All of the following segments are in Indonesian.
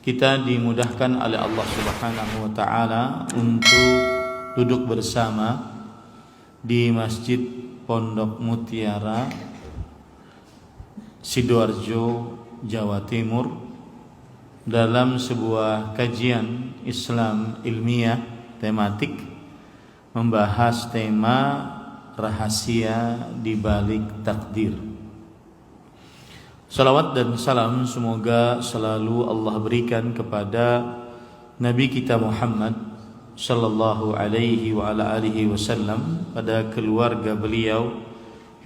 kita dimudahkan oleh Allah Subhanahu wa taala untuk duduk bersama di Masjid Pondok Mutiara, Sidoarjo, Jawa Timur, dalam sebuah kajian Islam ilmiah tematik membahas tema rahasia di balik takdir. Salawat dan salam semoga selalu Allah berikan kepada Nabi kita Muhammad sallallahu alaihi wa ala alihi wasallam, pada keluarga beliau,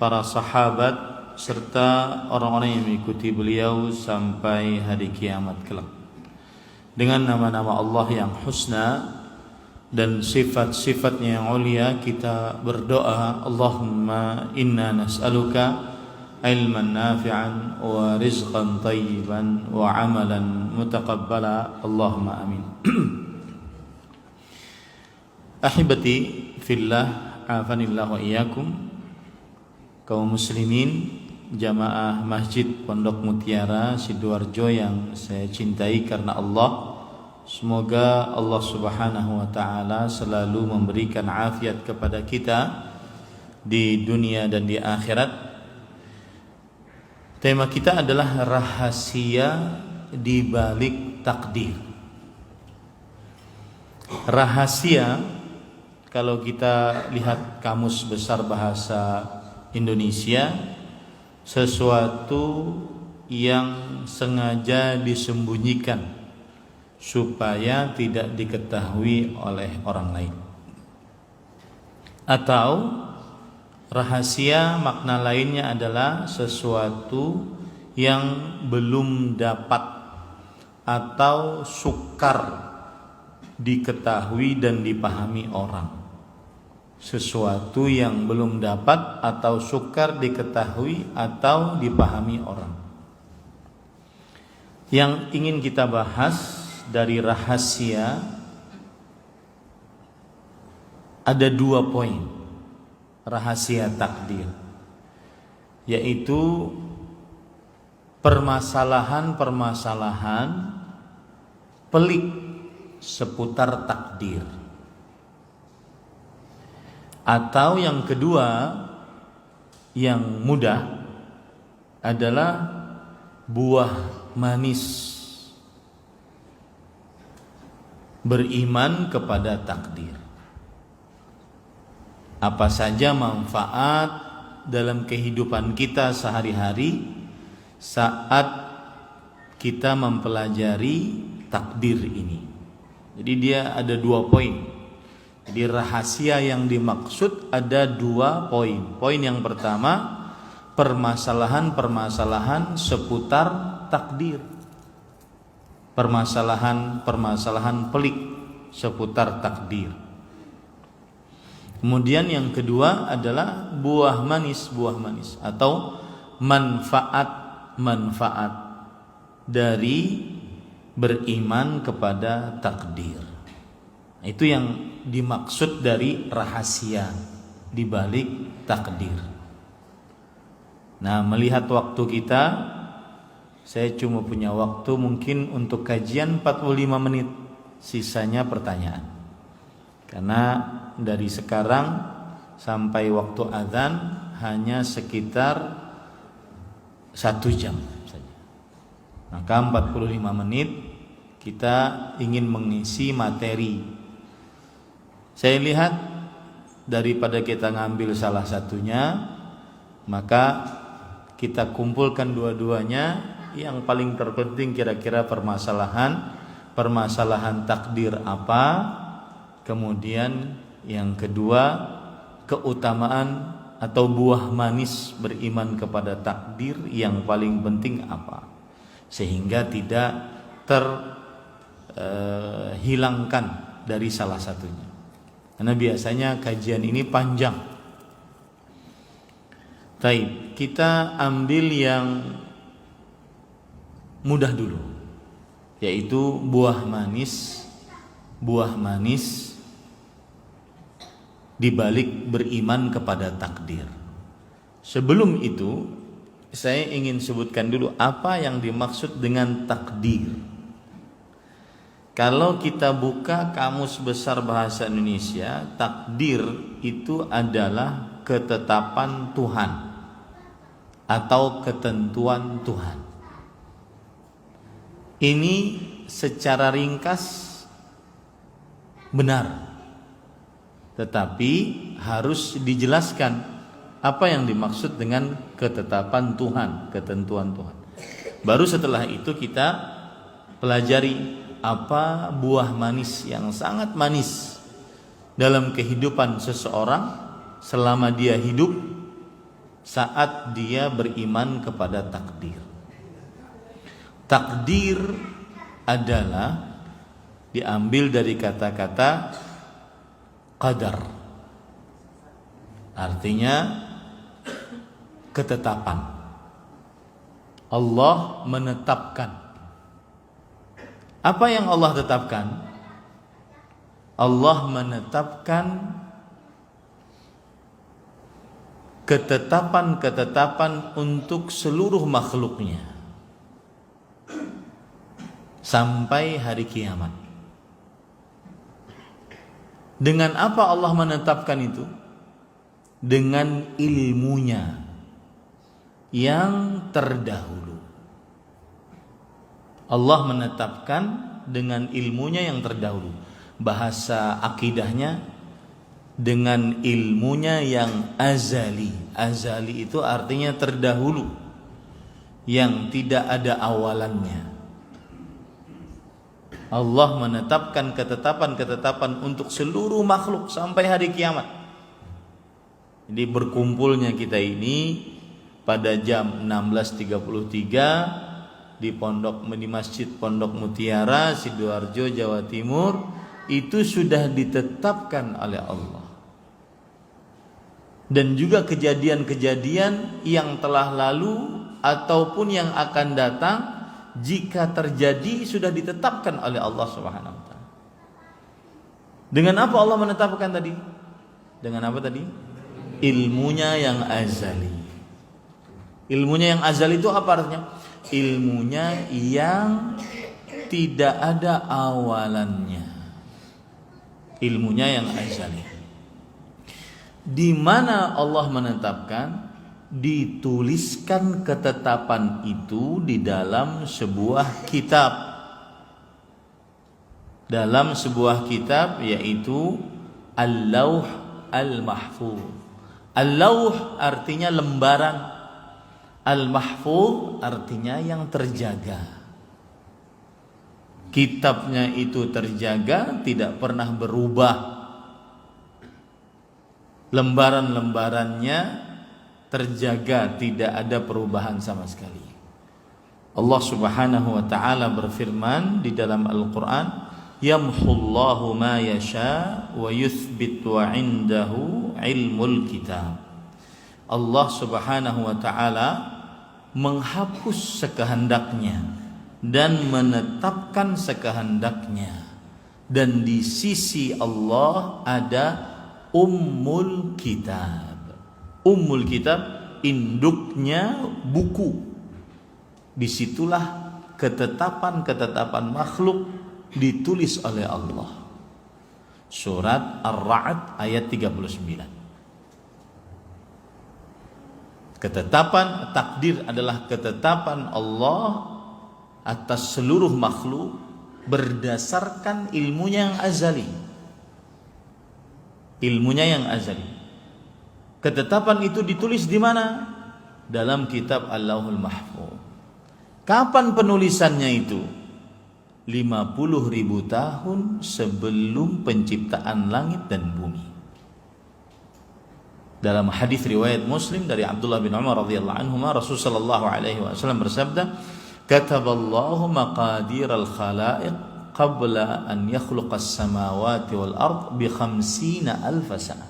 para sahabat serta orang-orang yang mengikuti beliau sampai hari kiamat kelak. Dengan nama-nama Allah yang husna dan sifat-sifatnya yang ulia, kita berdoa, Allahumma inna nas'aluka ilman nafi'an wa rizqan tayyiban wa amalan mutaqabbala, Allahumma amin. Ahibati fillah, afanillah wa iyyakum, kaum muslimin jamaah Masjid Pondok Mutiara Sidoarjo yang saya cintai karena Allah. Semoga Allah Subhanahu wa taala selalu memberikan afiat kepada kita di dunia dan di akhirat. Tema kita adalah rahasia di balik takdir. Rahasia, kalau kita lihat Kamus Besar Bahasa Indonesia, sesuatu yang sengaja disembunyikan supaya tidak diketahui oleh orang lain. Atau rahasia makna lainnya adalah sesuatu yang belum dapat atau sukar diketahui dan dipahami orang. Sesuatu yang belum dapat atau sukar diketahui atau dipahami orang. Yang ingin kita bahas dari rahasia ada 2 poin. Rahasia takdir, yaitu permasalahan-permasalahan pelik seputar takdir. Atau yang kedua, yang mudah, adalah buah manis beriman kepada takdir. Apa saja manfaat dalam kehidupan kita sehari-hari saat kita mempelajari takdir ini. Jadi dia ada 2 poin. Jadi rahasia yang dimaksud ada 2 poin. Poin yang pertama, permasalahan-permasalahan seputar takdir. Permasalahan-permasalahan pelik seputar takdir. Kemudian yang kedua adalah buah manis atau manfaat dari beriman kepada takdir. Itu yang dimaksud dari rahasia di balik takdir. Nah, melihat waktu kita, saya cuma punya waktu mungkin untuk kajian 45 menit, sisanya pertanyaan. Karena dari sekarang sampai waktu azan hanya sekitar 1 jam saja. Maka 45 menit kita ingin mengisi materi. Saya lihat daripada kita ngambil salah satunya, maka kita kumpulkan dua-duanya. Yang paling terpenting kira-kira permasalahan takdir apa. Kemudian yang kedua, keutamaan atau buah manis beriman kepada takdir yang paling penting apa, sehingga tidak terhilangkan dari salah satunya. Karena biasanya kajian ini panjang. Baik, kita ambil yang mudah dulu, yaitu buah manis di balik beriman kepada takdir. Sebelum itu, saya ingin sebutkan dulu apa yang dimaksud dengan takdir. Kalau kita buka Kamus Besar Bahasa Indonesia, takdir itu adalah ketetapan Tuhan atau ketentuan Tuhan. Ini secara ringkas benar, tetapi harus dijelaskan apa yang dimaksud dengan ketetapan Tuhan, ketentuan Tuhan. Baru setelah itu kita pelajari apa buah manis yang sangat manis dalam kehidupan seseorang selama dia hidup saat dia beriman kepada takdir. Takdir adalah diambil dari kata-kata qadar, artinya ketetapan. Allah menetapkan. Apa yang Allah tetapkan? Allah menetapkan ketetapan-ketetapan untuk seluruh makhluknya sampai hari kiamat. Dengan apa Allah menetapkan itu? Dengan ilmunya yang terdahulu. Allah menetapkan dengan ilmunya yang terdahulu. Bahasa akidahnya dengan ilmunya yang azali. Azali itu artinya terdahulu, yang tidak ada awalannya. Allah menetapkan ketetapan-ketetapan untuk seluruh makhluk sampai hari kiamat. Jadi berkumpulnya kita ini pada jam 16.33 di Masjid Pondok Mutiara, Sidoarjo, Jawa Timur, itu sudah ditetapkan oleh Allah. Dan juga kejadian-kejadian yang telah lalu ataupun yang akan datang, jika terjadi sudah ditetapkan oleh Allah Subhanahu wa taala. Dengan apa Allah menetapkan tadi? Dengan apa tadi? Ilmunya yang azali. Ilmunya yang azali itu apa artinya? Ilmunya yang tidak ada awalannya. Ilmunya yang azali. Di mana Allah menetapkan? Dituliskan ketetapan itu di dalam sebuah kitab. Dalam sebuah kitab, yaitu Al-Lauh Al-Mahfuz. Al-Lauh artinya lembaran, Al-Mahfuz artinya yang terjaga. Kitabnya itu terjaga, tidak pernah berubah. Lembaran-lembarannya terjaga, tidak ada perubahan sama sekali. Allah Subhanahu wa taala berfirman di dalam Al-Qur'an, yamhullahu ma yasha wa yuthbit wa indahu ilmul kitab. Allah Subhanahu wa taala menghapus sekehendaknya dan menetapkan sekehendaknya, dan di sisi Allah ada Ummul Kitab. Ummul Kitab, induknya buku. Disitulah ketetapan-ketetapan makhluk ditulis oleh Allah. Surat Ar-Ra'd ayat 39. Ketetapan takdir adalah ketetapan Allah atas seluruh makhluk berdasarkan ilmunya yang azali. Ilmunya yang azali. Ketetapan itu ditulis di mana? Dalam kitab Al-Lauhul Mahfuz. Kapan penulisannya itu? 50.000 tahun sebelum penciptaan langit dan bumi. Dalam hadis riwayat Muslim dari Abdullah bin Umar radhiyallahu anhuma, Rasul sallallahu alaihi wasallam bersabda, "Kataballahu maqadiral khalaiq qabla an yakhluqas samawati wal ard bi 50,000 sana."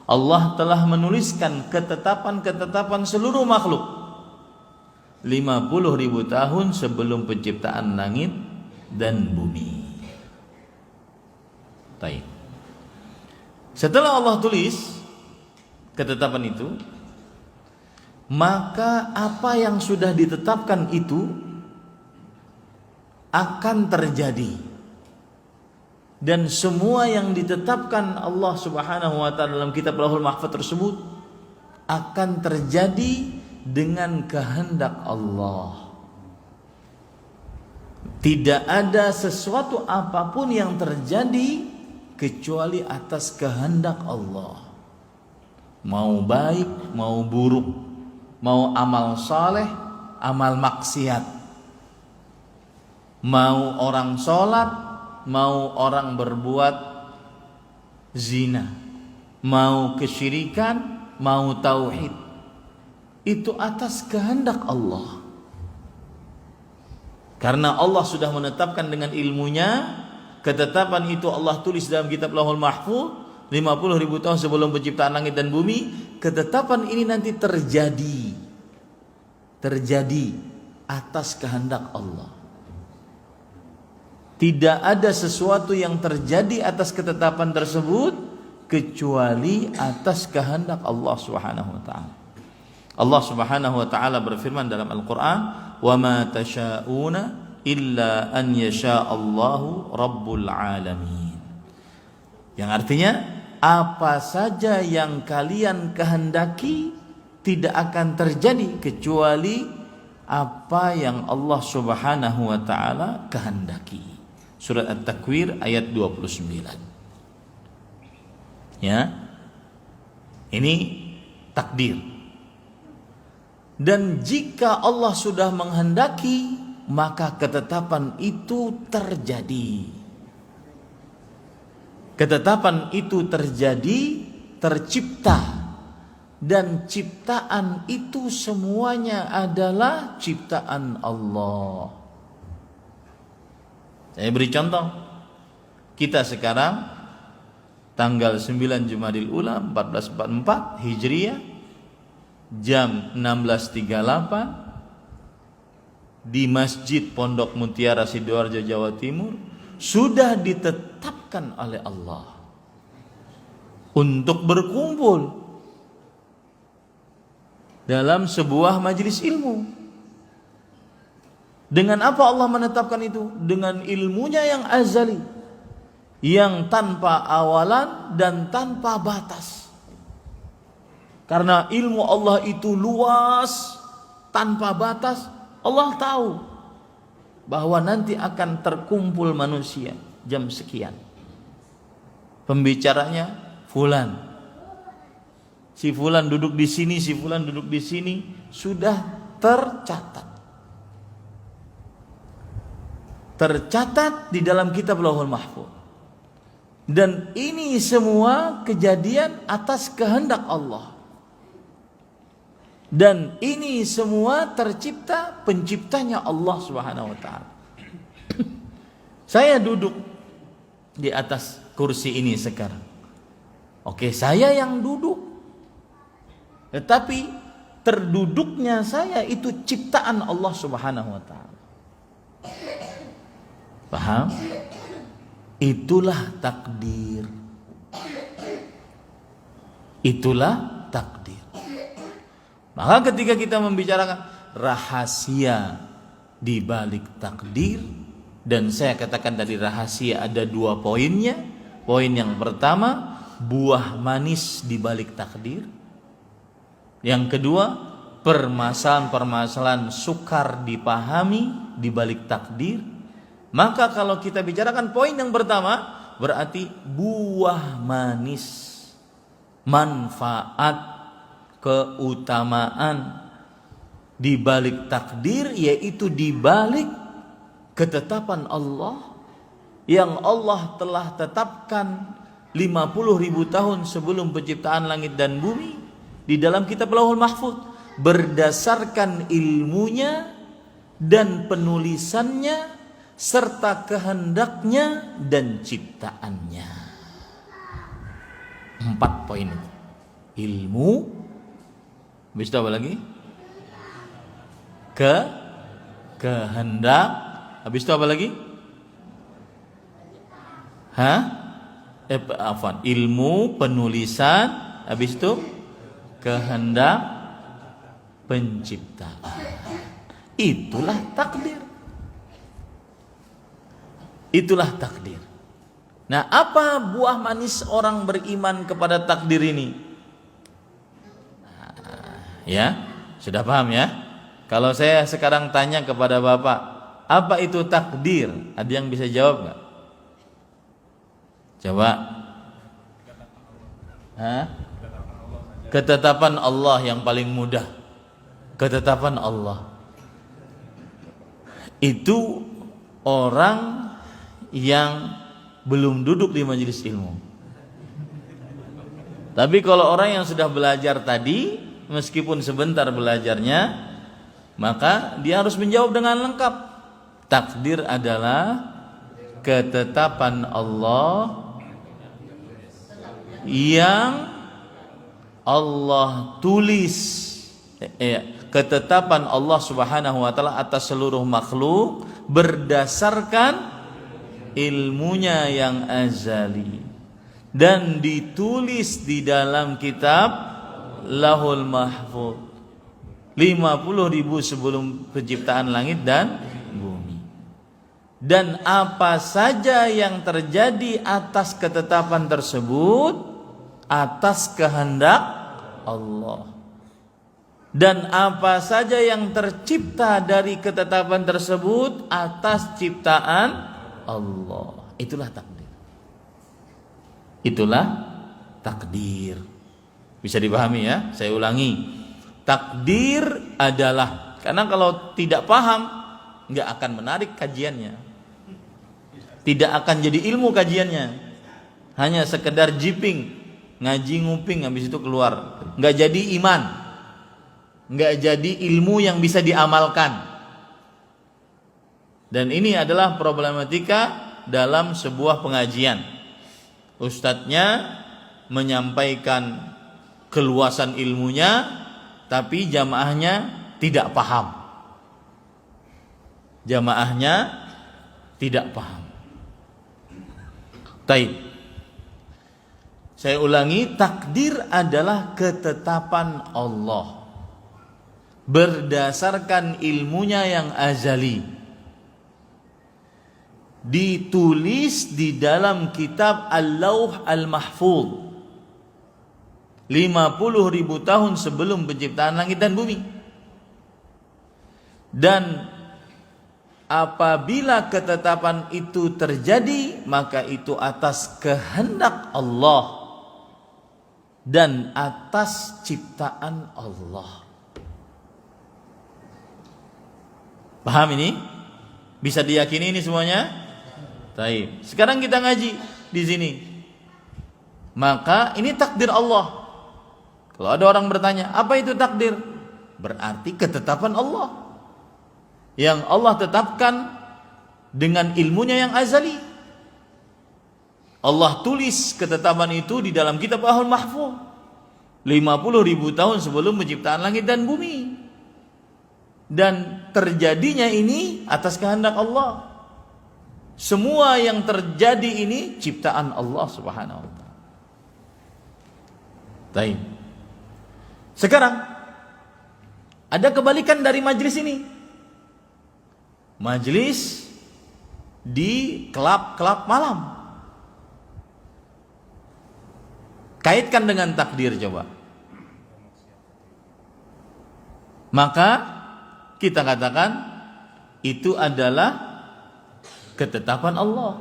Allah telah menuliskan ketetapan-ketetapan seluruh makhluk 50.000 tahun sebelum penciptaan langit dan bumi. Baik. Setelah Allah tulis ketetapan itu, maka apa yang sudah ditetapkan itu akan terjadi Dan semua yang ditetapkan Allah Subhanahu wa taala dalam kitab Lauhul Mahfuz tersebut akan terjadi dengan kehendak Allah. Tidak ada sesuatu apapun yang terjadi kecuali atas kehendak Allah. Mau baik, mau buruk, mau amal saleh, amal maksiat, mau orang sholat, mau orang berbuat zina, mau kesyirikan, mau tauhid, itu atas kehendak Allah. Karena Allah sudah menetapkan dengan ilmunya, ketetapan itu Allah tulis dalam kitab Lauhul Mahfuz 50.000 tahun sebelum penciptaan langit dan bumi. Ketetapan ini nanti terjadi atas kehendak Allah. Tidak ada sesuatu yang terjadi atas ketetapan tersebut kecuali atas kehendak Allah Subhanahu wa taala. Allah Subhanahu wa taala berfirman dalam Al-Qur'an, "Wa ma tasyauna illa an yasha Allahu rabbul alamin." Yang artinya, apa saja yang kalian kehendaki tidak akan terjadi kecuali apa yang Allah Subhanahu wa taala kehendaki. Surat At-Takwir ayat 29. Ya. Ini takdir. Dan jika Allah sudah menghendaki, maka ketetapan itu terjadi. Ketetapan itu terjadi, tercipta, dan ciptaan itu semuanya adalah ciptaan Allah. Saya beri contoh. Kita sekarang tanggal 9 Jumadil Ula 1444 Hijriah, jam 16.38 di Masjid Pondok Mutiara Sidoarjo, Jawa Timur, sudah ditetapkan oleh Allah untuk berkumpul dalam sebuah majelis ilmu. Dengan apa Allah menetapkan itu? Dengan ilmunya yang azali, yang tanpa awalan dan tanpa batas. Karena ilmu Allah itu luas, tanpa batas. Allah tahu bahwa nanti akan terkumpul manusia jam sekian. Pembicaranya fulan. Si fulan duduk di sini, si fulan duduk di sini, sudah tercatat. Tercatat di dalam kitab Lauhul Mahfuz. Dan ini semua kejadian atas kehendak Allah. Dan ini semua tercipta penciptanya Allah Subhanahu wa taala. Saya duduk di atas kursi ini sekarang. Oke, saya yang duduk. Tetapi terduduknya saya itu ciptaan Allah Subhanahu wa taala. Paham? Itulah takdir. Itulah takdir. Maka ketika kita membicarakan rahasia di balik takdir, dan saya katakan tadi rahasia ada 2 poinnya. Poin yang pertama, buah manis di balik takdir. Yang kedua, permasalahan-permasalahan sukar dipahami di balik takdir. Maka kalau kita bicarakan poin yang pertama, berarti buah manis, manfaat, keutamaan di balik takdir, yaitu di balik ketetapan Allah yang Allah telah tetapkan 50.000 tahun sebelum penciptaan langit dan bumi di dalam kitab Lauhul Mahfuz, berdasarkan ilmunya dan penulisannya serta kehendaknya dan ciptaannya. 4 poin itu. Ilmu, habis itu apa lagi? Kehendak, habis itu apa lagi? Ilmu, penulisan, habis itu kehendak, penciptaan. Itulah takdir. Itulah takdir. Nah, apa buah manis orang beriman kepada takdir ini? Ya, sudah paham ya? Kalau saya sekarang tanya kepada Bapak, apa itu takdir? Ada yang bisa jawab nggak? Coba. Ketetapan Allah yang paling mudah. Ketetapan Allah. Itu orang yang belum duduk di majelis ilmu. Tapi kalau orang yang sudah belajar tadi, meskipun sebentar belajarnya, maka dia harus menjawab dengan lengkap. Takdir adalah ketetapan Allah yang Allah tulis, ketetapan Allah Subhanahu wa taala atas seluruh makhluk berdasarkan ilmunya yang azali dan ditulis di dalam kitab Lauhul Mahfuz 50.000 sebelum penciptaan langit dan bumi. Dan apa saja yang terjadi atas ketetapan tersebut atas kehendak Allah. Dan apa saja yang tercipta dari ketetapan tersebut atas ciptaan Allah. Itulah takdir. Itulah takdir. Bisa dipahami ya? Saya ulangi. Takdir adalah, karena kalau tidak paham nggak akan menarik kajiannya, tidak akan jadi ilmu kajiannya, hanya sekedar jiping, ngaji nguping, habis itu keluar, nggak jadi iman, nggak jadi ilmu yang bisa diamalkan. Dan ini adalah problematika dalam sebuah pengajian. Ustadznya menyampaikan keluasan ilmunya, tapi jamaahnya tidak paham. Jamaahnya tidak paham. Taib. Saya ulangi, takdir adalah ketetapan Allah berdasarkan ilmunya yang azali, ditulis di dalam kitab Al-Lauh Al-Mahfuz 50.000 tahun sebelum penciptaan langit dan bumi. Dan apabila ketetapan itu terjadi, maka itu atas kehendak Allah dan atas ciptaan Allah. Paham ini? Bisa diyakini ini semuanya? Baik. Sekarang kita ngaji di sini. Maka ini takdir Allah. Kalau ada orang bertanya, apa itu takdir? Berarti ketetapan Allah yang Allah tetapkan dengan ilmunya yang azali. Allah tulis ketetapan itu di dalam kitab Lauhul Mahfuz 50.000 tahun sebelum penciptaan langit dan bumi. Dan terjadinya ini atas kehendak Allah. Semua yang terjadi ini ciptaan Allah Subhanahu wa taala. Baik. Sekarang ada kebalikan dari majlis ini. Majlis di klub-klub malam. Kaitkan dengan takdir coba. Maka kita katakan itu adalah ketetapan Allah.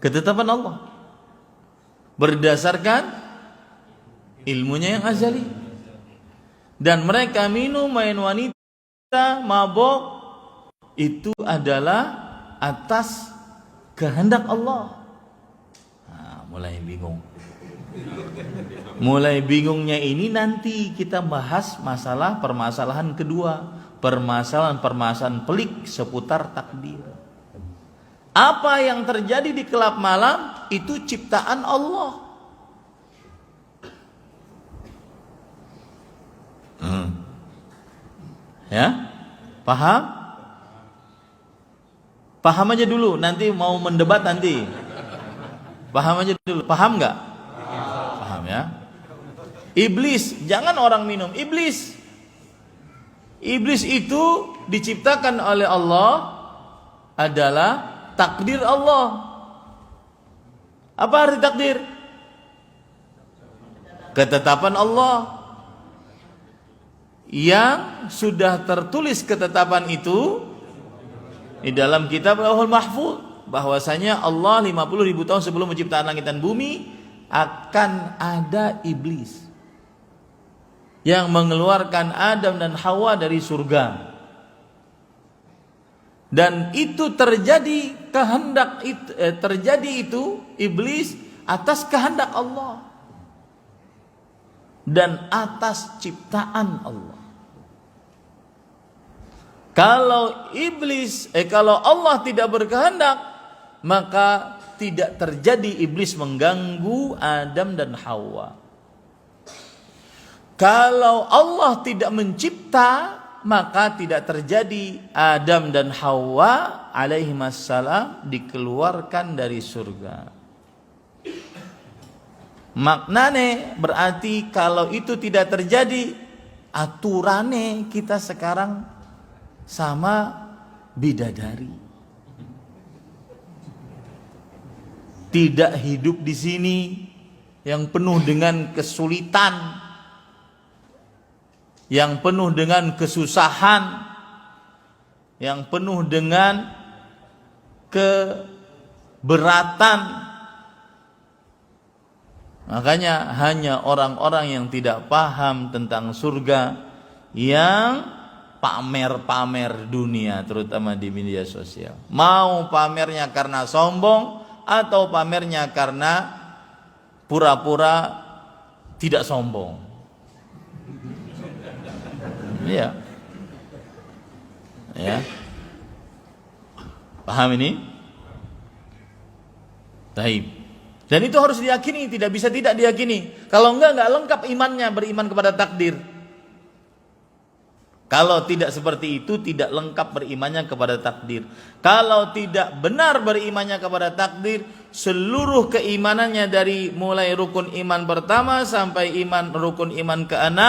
Ketetapan Allah berdasarkan ilmunya yang azali. Dan mereka minum, main wanita, mabok, itu adalah atas kehendak Allah. Nah, mulai bingung. Mulai bingungnya ini nanti kita bahas masalah permasalahan kedua, permasalahan pelik seputar takdir. Apa yang terjadi di kelab malam itu ciptaan Allah. Ya, paham? Paham aja dulu, nanti mau mendebat nanti. Paham aja dulu, paham nggak? Paham ya. Iblis, jangan orang minum. Iblis itu diciptakan oleh Allah adalah takdir Allah. Apa arti takdir? Ketetapan Allah yang sudah tertulis ketetapan itu di dalam kitab Lauhul Mahfuz, bahwasanya Allah 50.000 tahun sebelum menciptakan langit dan bumi akan ada iblis yang mengeluarkan Adam dan Hawa dari surga. Dan itu terjadi itu iblis atas kehendak Allah dan atas ciptaan Allah. Kalau Allah tidak berkehendak, maka tidak terjadi iblis mengganggu Adam dan Hawa. Kalau Allah tidak mencipta, maka tidak terjadi Adam dan Hawa alaihimassalam dikeluarkan dari surga. Maknanya berarti kalau itu tidak terjadi, aturannya kita sekarang sama bidadari. Tidak hidup di sini yang penuh dengan kesulitan, yang penuh dengan kesusahan, yang penuh dengan keberatan. Makanya hanya orang-orang yang tidak paham tentang surga yang pamer-pamer dunia, terutama di media sosial. Mau pamernya karena sombong atau pamernya karena pura-pura tidak sombong. Iya. Ya. Paham ini? Taib. Dan itu harus diyakini, tidak bisa tidak diyakini. Kalau enggak lengkap imannya, beriman kepada takdir. Kalau tidak seperti itu, tidak lengkap berimannya kepada takdir. Kalau tidak benar berimannya kepada takdir, seluruh keimanannya dari mulai rukun iman pertama sampai rukun iman ke-6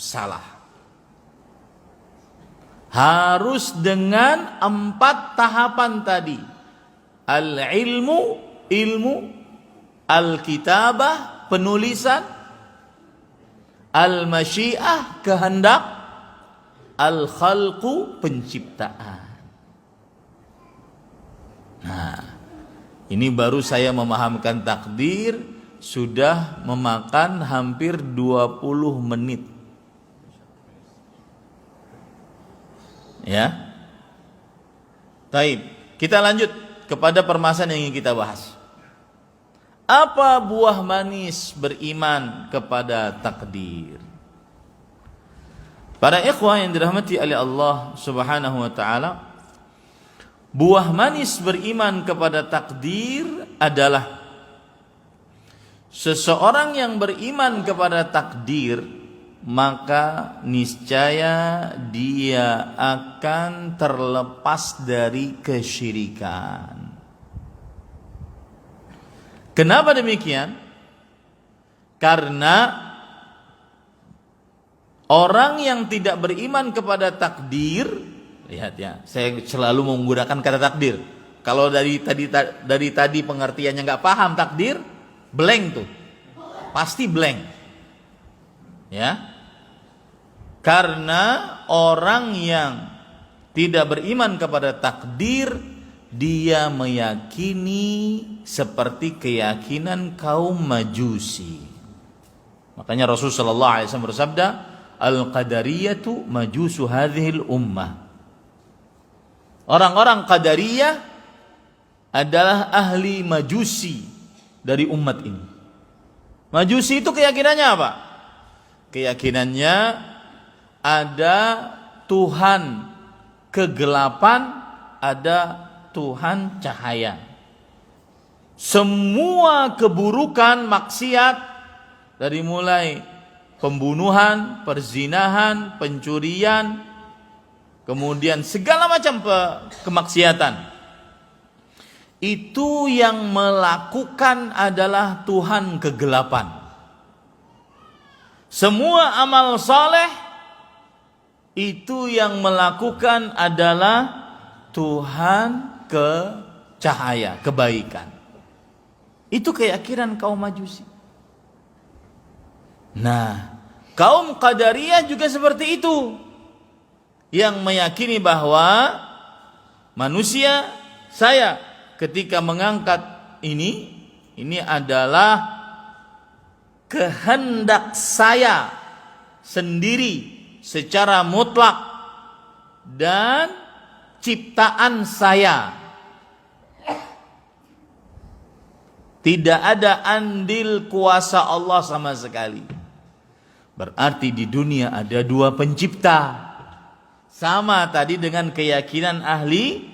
salah. Harus dengan 4 tahapan tadi. Ilmu, al-kitabah, penulisan, al-masyiah, kehendak, al-khalqu, penciptaan. Nah, ini baru saya memahamkan takdir sudah memakan hampir 20 menit. Ya. Taib. Kita lanjut kepada permasalahan yang ingin kita bahas. Apa buah manis beriman kepada takdir? Para ikhwah yang dirahmati oleh Allah Subhanahu wa taala, buah manis beriman kepada takdir adalah seseorang yang beriman kepada takdir, maka niscaya dia akan terlepas dari kesyirikan. Kenapa demikian? Karena orang yang tidak beriman kepada takdir, lihat ya, saya selalu menggunakan kata takdir. Kalau dari tadi pengertiannya nggak paham takdir, blank tuh, pasti blank, ya. Karena orang yang tidak beriman kepada takdir, dia meyakini seperti keyakinan kaum Majusi. Makanya Rasulullah SAW bersabda, al-qadariyatu majusu hadhil ummah. Orang-orang Qadariyah adalah ahli Majusi dari umat ini. Majusi itu keyakinannya apa? Keyakinannya ada Tuhan kegelapan, ada Tuhan cahaya. Semua keburukan, maksiat, dari mulai pembunuhan, perzinahan, pencurian, kemudian segala macam kemaksiatan, itu yang melakukan adalah Tuhan kegelapan. Semua amal saleh itu yang melakukan adalah Tuhan cahaya, kebaikan. Itu keyakinan kaum Majusi. Nah, kaum Qadariyah juga seperti itu, yang meyakini bahwa manusia, saya ketika mengangkat ini adalah kehendak saya sendiri secara mutlak dan ciptaan saya. Tidak ada andil kuasa Allah sama sekali. Berarti di dunia ada dua pencipta. Sama tadi dengan keyakinan ahli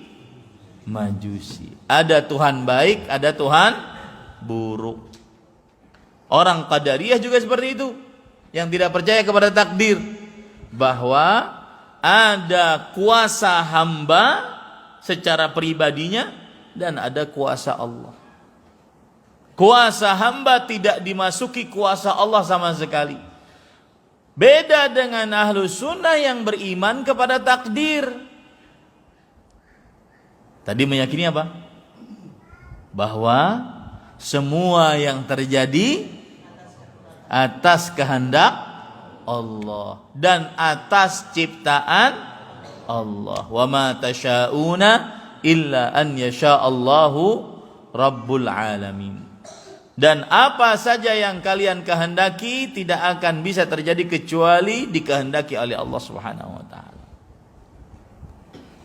Majusi. Ada Tuhan baik, ada Tuhan buruk. Orang Qadariyah juga seperti itu, yang tidak percaya kepada takdir, bahwa ada kuasa hamba secara pribadinya dan ada kuasa Allah. Kuasa hamba tidak dimasuki kuasa Allah sama sekali. Beda dengan ahlu sunnah yang beriman kepada takdir. Tadi meyakini apa? Bahwa semua yang terjadi atas kehendak Allah dan atas ciptaan Allah. Wa ma tasyauna illa an yasha Allahu rabbul alamin. Dan apa saja yang kalian kehendaki tidak akan bisa terjadi kecuali dikehendaki oleh Allah Subhanahu wa taala.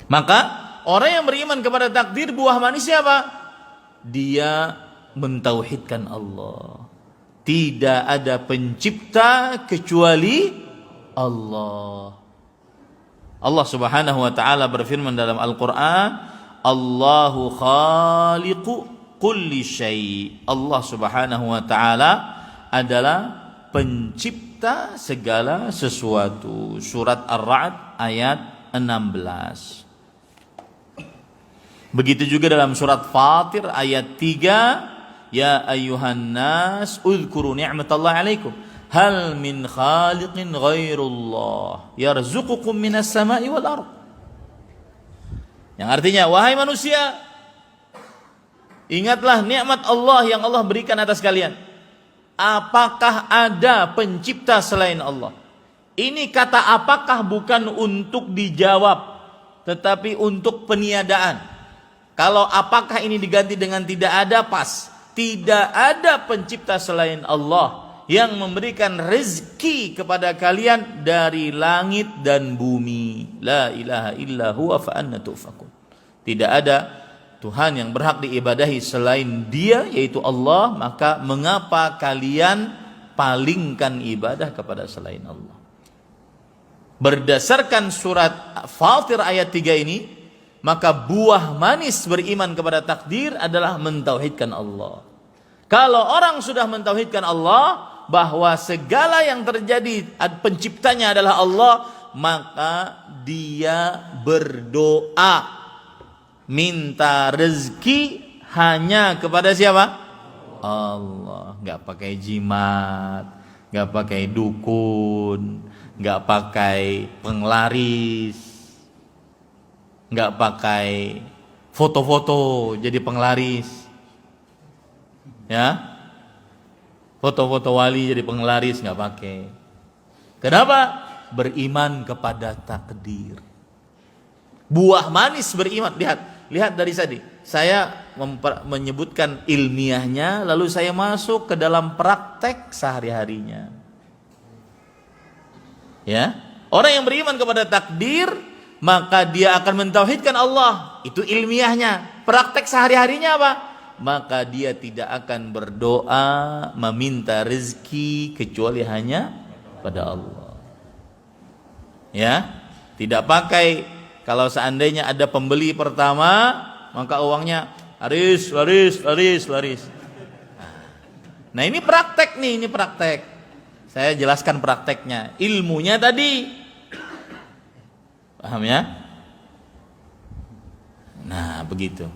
Maka orang yang beriman kepada takdir, buah manisnya apa? Dia mentauhidkan Allah. Tidak ada pencipta kecuali Allah. Allah Subhanahu wa taala berfirman dalam Al-Qur'an, Allahu khaliqu kulli syai'. Allah Subhanahu wa taala adalah pencipta segala sesuatu. Surat Ar-Ra'd ayat 16. Begitu juga dalam surat Fatir ayat 3, ya ayyuhan nas udhkuru ni'matallahi 'alaikum hal min khaliqin ghairullah yarzuqukum minas sama'i wal ardh. Yang artinya, wahai manusia, ingatlah nikmat Allah yang Allah berikan atas kalian. Apakah ada pencipta selain Allah? Ini kata apakah bukan untuk dijawab, tetapi untuk peniadaan. Kalau apakah ini diganti dengan tidak ada, pas. Tidak ada pencipta selain Allah yang memberikan rezeki kepada kalian dari langit dan bumi. La ilaha illa huwa fa anna tufakun. Tidak ada Tuhan yang berhak diibadahi selain Dia, yaitu Allah. Maka mengapa kalian palingkan ibadah kepada selain Allah? Berdasarkan surat Fatir ayat 3 ini, maka buah manis beriman kepada takdir adalah mentauhidkan Allah. Kalau orang sudah mentauhidkan Allah, bahwa segala yang terjadi penciptanya adalah Allah, maka dia berdoa minta rezeki hanya kepada siapa? Allah. Gak pakai jimat, gak pakai dukun, gak pakai penglaris, gak pakai foto-foto jadi penglaris, ya, foto-foto wali jadi penglaris, nggak pakai. Kenapa? Beriman kepada takdir. Buah manis beriman. Lihat dari tadi. Saya menyebutkan ilmiahnya, lalu saya masuk ke dalam praktek sehari-harinya. Ya, orang yang beriman kepada takdir, maka dia akan mentauhidkan Allah. Itu ilmiahnya. Praktek sehari-harinya apa? Maka dia tidak akan berdoa meminta rezeki kecuali hanya pada Allah. Ya, tidak pakai kalau seandainya ada pembeli pertama, maka uangnya laris. Nah, ini praktek nih, ini praktek. Saya jelaskan prakteknya. Ilmunya tadi. Paham ya? Nah, begitu.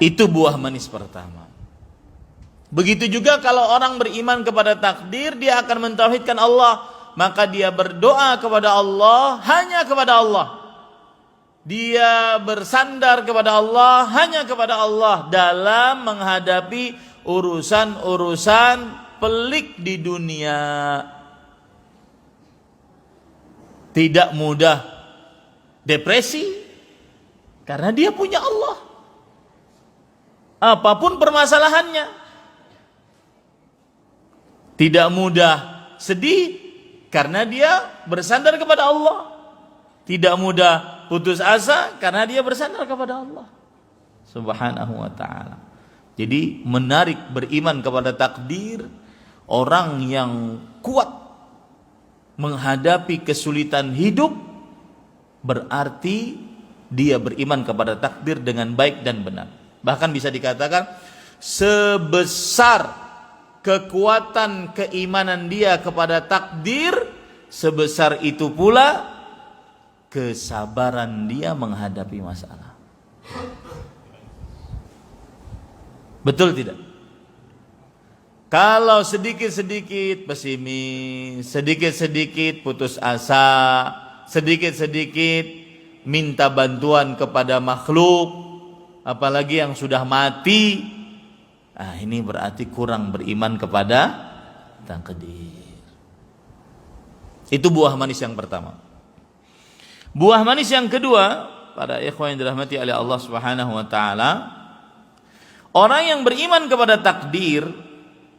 Itu buah manis pertama. Begitu juga kalau orang beriman kepada takdir, dia akan mentauhidkan Allah, maka dia berdoa kepada Allah, hanya kepada Allah. Dia bersandar kepada Allah, hanya kepada Allah dalam menghadapi urusan-urusan pelik di dunia. Tidak mudah depresi karena dia punya Allah. Apapun permasalahannya. Tidak mudah sedih karena dia bersandar kepada Allah. Tidak mudah putus asa karena dia bersandar kepada Allah Subhanahu wa ta'ala. Jadi menarik beriman kepada takdir. Orang yang kuat menghadapi kesulitan hidup berarti dia beriman kepada takdir dengan baik dan benar. Bahkan bisa dikatakan sebesar kekuatan keimanan dia kepada takdir, sebesar itu pula kesabaran dia menghadapi masalah. Betul tidak? Kalau sedikit-sedikit pesimis, sedikit-sedikit putus asa, sedikit-sedikit minta bantuan kepada makhluk, apalagi yang sudah mati, ini berarti kurang beriman kepada takdir. Itu buah manis yang pertama. Buah manis yang kedua, para ikhwan yang dirahmati oleh Allah Subhanahu wa taala, orang yang beriman kepada takdir,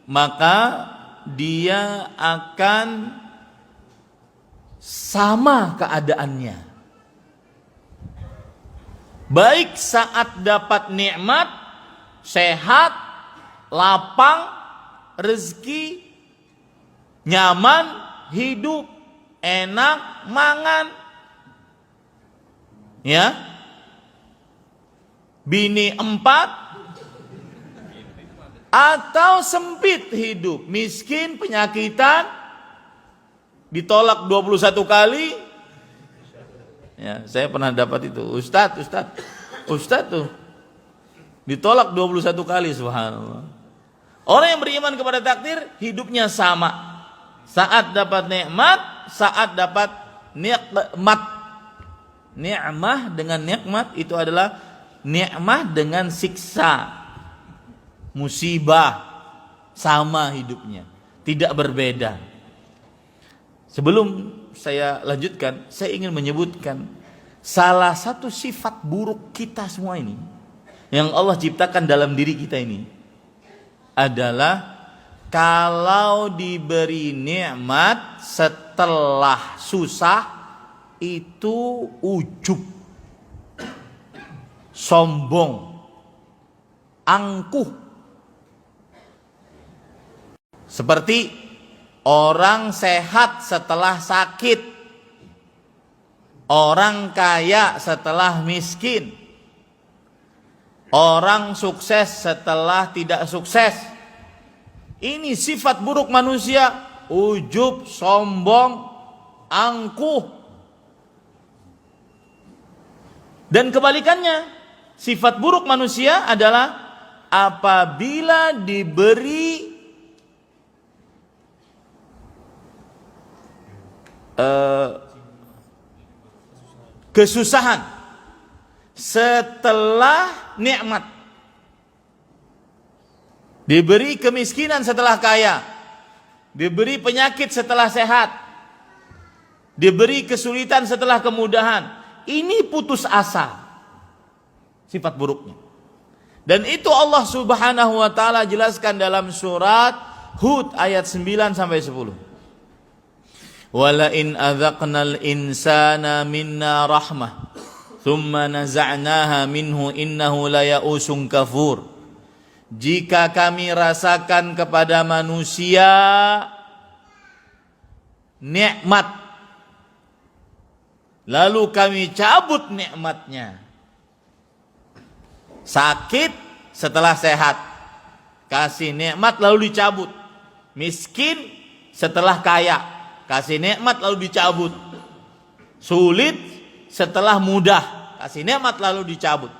maka dia akan sama keadaannya. Baik saat dapat nikmat, sehat, lapang, rezeki, nyaman, hidup, enak, mangan, ya, bini 4, atau sempit hidup, miskin, penyakitan, ditolak 21 kali. Ya, saya pernah dapat itu, Ustadz tuh ditolak 21 kali, subhanallah. Orang yang beriman kepada takdir, hidupnya sama. Saat dapat nikmat, saat dapat nikmat. Nikmah dengan nikmat itu adalah nikmah dengan siksa, musibah, sama hidupnya, tidak berbeda. Sebelum saya lanjutkan, saya ingin menyebutkan salah satu sifat buruk kita semua ini yang Allah ciptakan dalam diri kita ini adalah kalau diberi nikmat setelah susah itu ujub, sombong, angkuh. Seperti orang sehat setelah sakit, orang kaya setelah miskin, orang sukses setelah tidak sukses. Ini sifat buruk manusia, ujub, sombong, angkuh. Dan kebalikannya, sifat buruk manusia adalah apabila diberi kesusahan setelah nikmat, diberi kemiskinan setelah kaya, diberi penyakit setelah sehat, diberi kesulitan setelah kemudahan. Ini putus asa, sifat buruknya. Dan itu Allah Subhanahu wa taala jelaskan dalam surat Hud ayat 9 sampai 10. Wala in adzaqnal insana minna rahmah thumma naza'naha minhu innahu laya'usun kafur. Jika kami rasakan kepada manusia nikmat, lalu kami cabut nikmatnya, sakit setelah sehat, kasih nikmat lalu dicabut, miskin setelah kaya, kasih nikmat lalu dicabut, sulit setelah mudah, kasih nikmat lalu dicabut.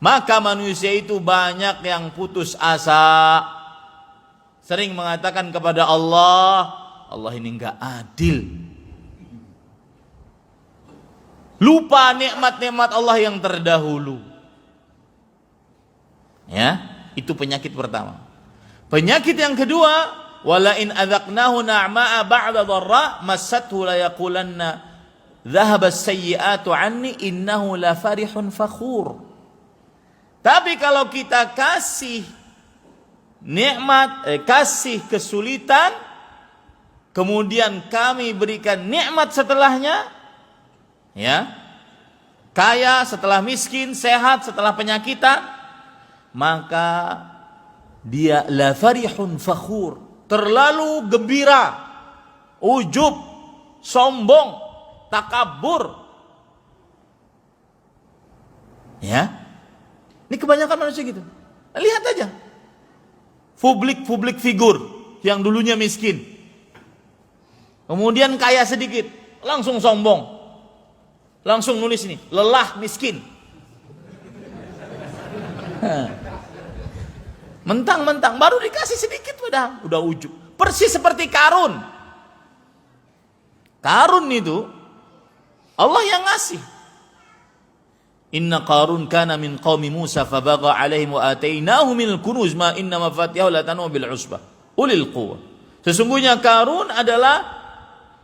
Maka manusia itu banyak yang putus asa, sering mengatakan kepada Allah, Allah ini enggak adil. Lupa nikmat-nikmat Allah yang terdahulu. Ya, itu penyakit pertama. Penyakit yang kedua, wala in adzaqnahu na'ma'a ba'da dharra massathu la yaqulanna dhahaba as-sayyi'atu 'anni innahu la farihun fakhur. Tapi kalau kita kasih nikmat, kasih kesulitan, kemudian kami berikan nikmat setelahnya, ya, kaya setelah miskin, sehat setelah penyakitan, maka dia la farihun fakhur, terlalu gembira, ujub, sombong, takabur. Ya, ini kebanyakan manusia gitu. Lihat aja, publik figur yang dulunya miskin, kemudian kaya sedikit, langsung sombong, langsung nulis ini, lelah miskin. Mentang-mentang baru dikasih sedikit padahal udah ujub. Persis seperti Karun. Karun itu Allah yang ngasih. Inna Qarun kana min qaumi Musa fabagha alaihim wa atainahu minal kunuz ma inna mafatihahu latanu bil usbah ulil quwwah. Sesungguhnya Qarun adalah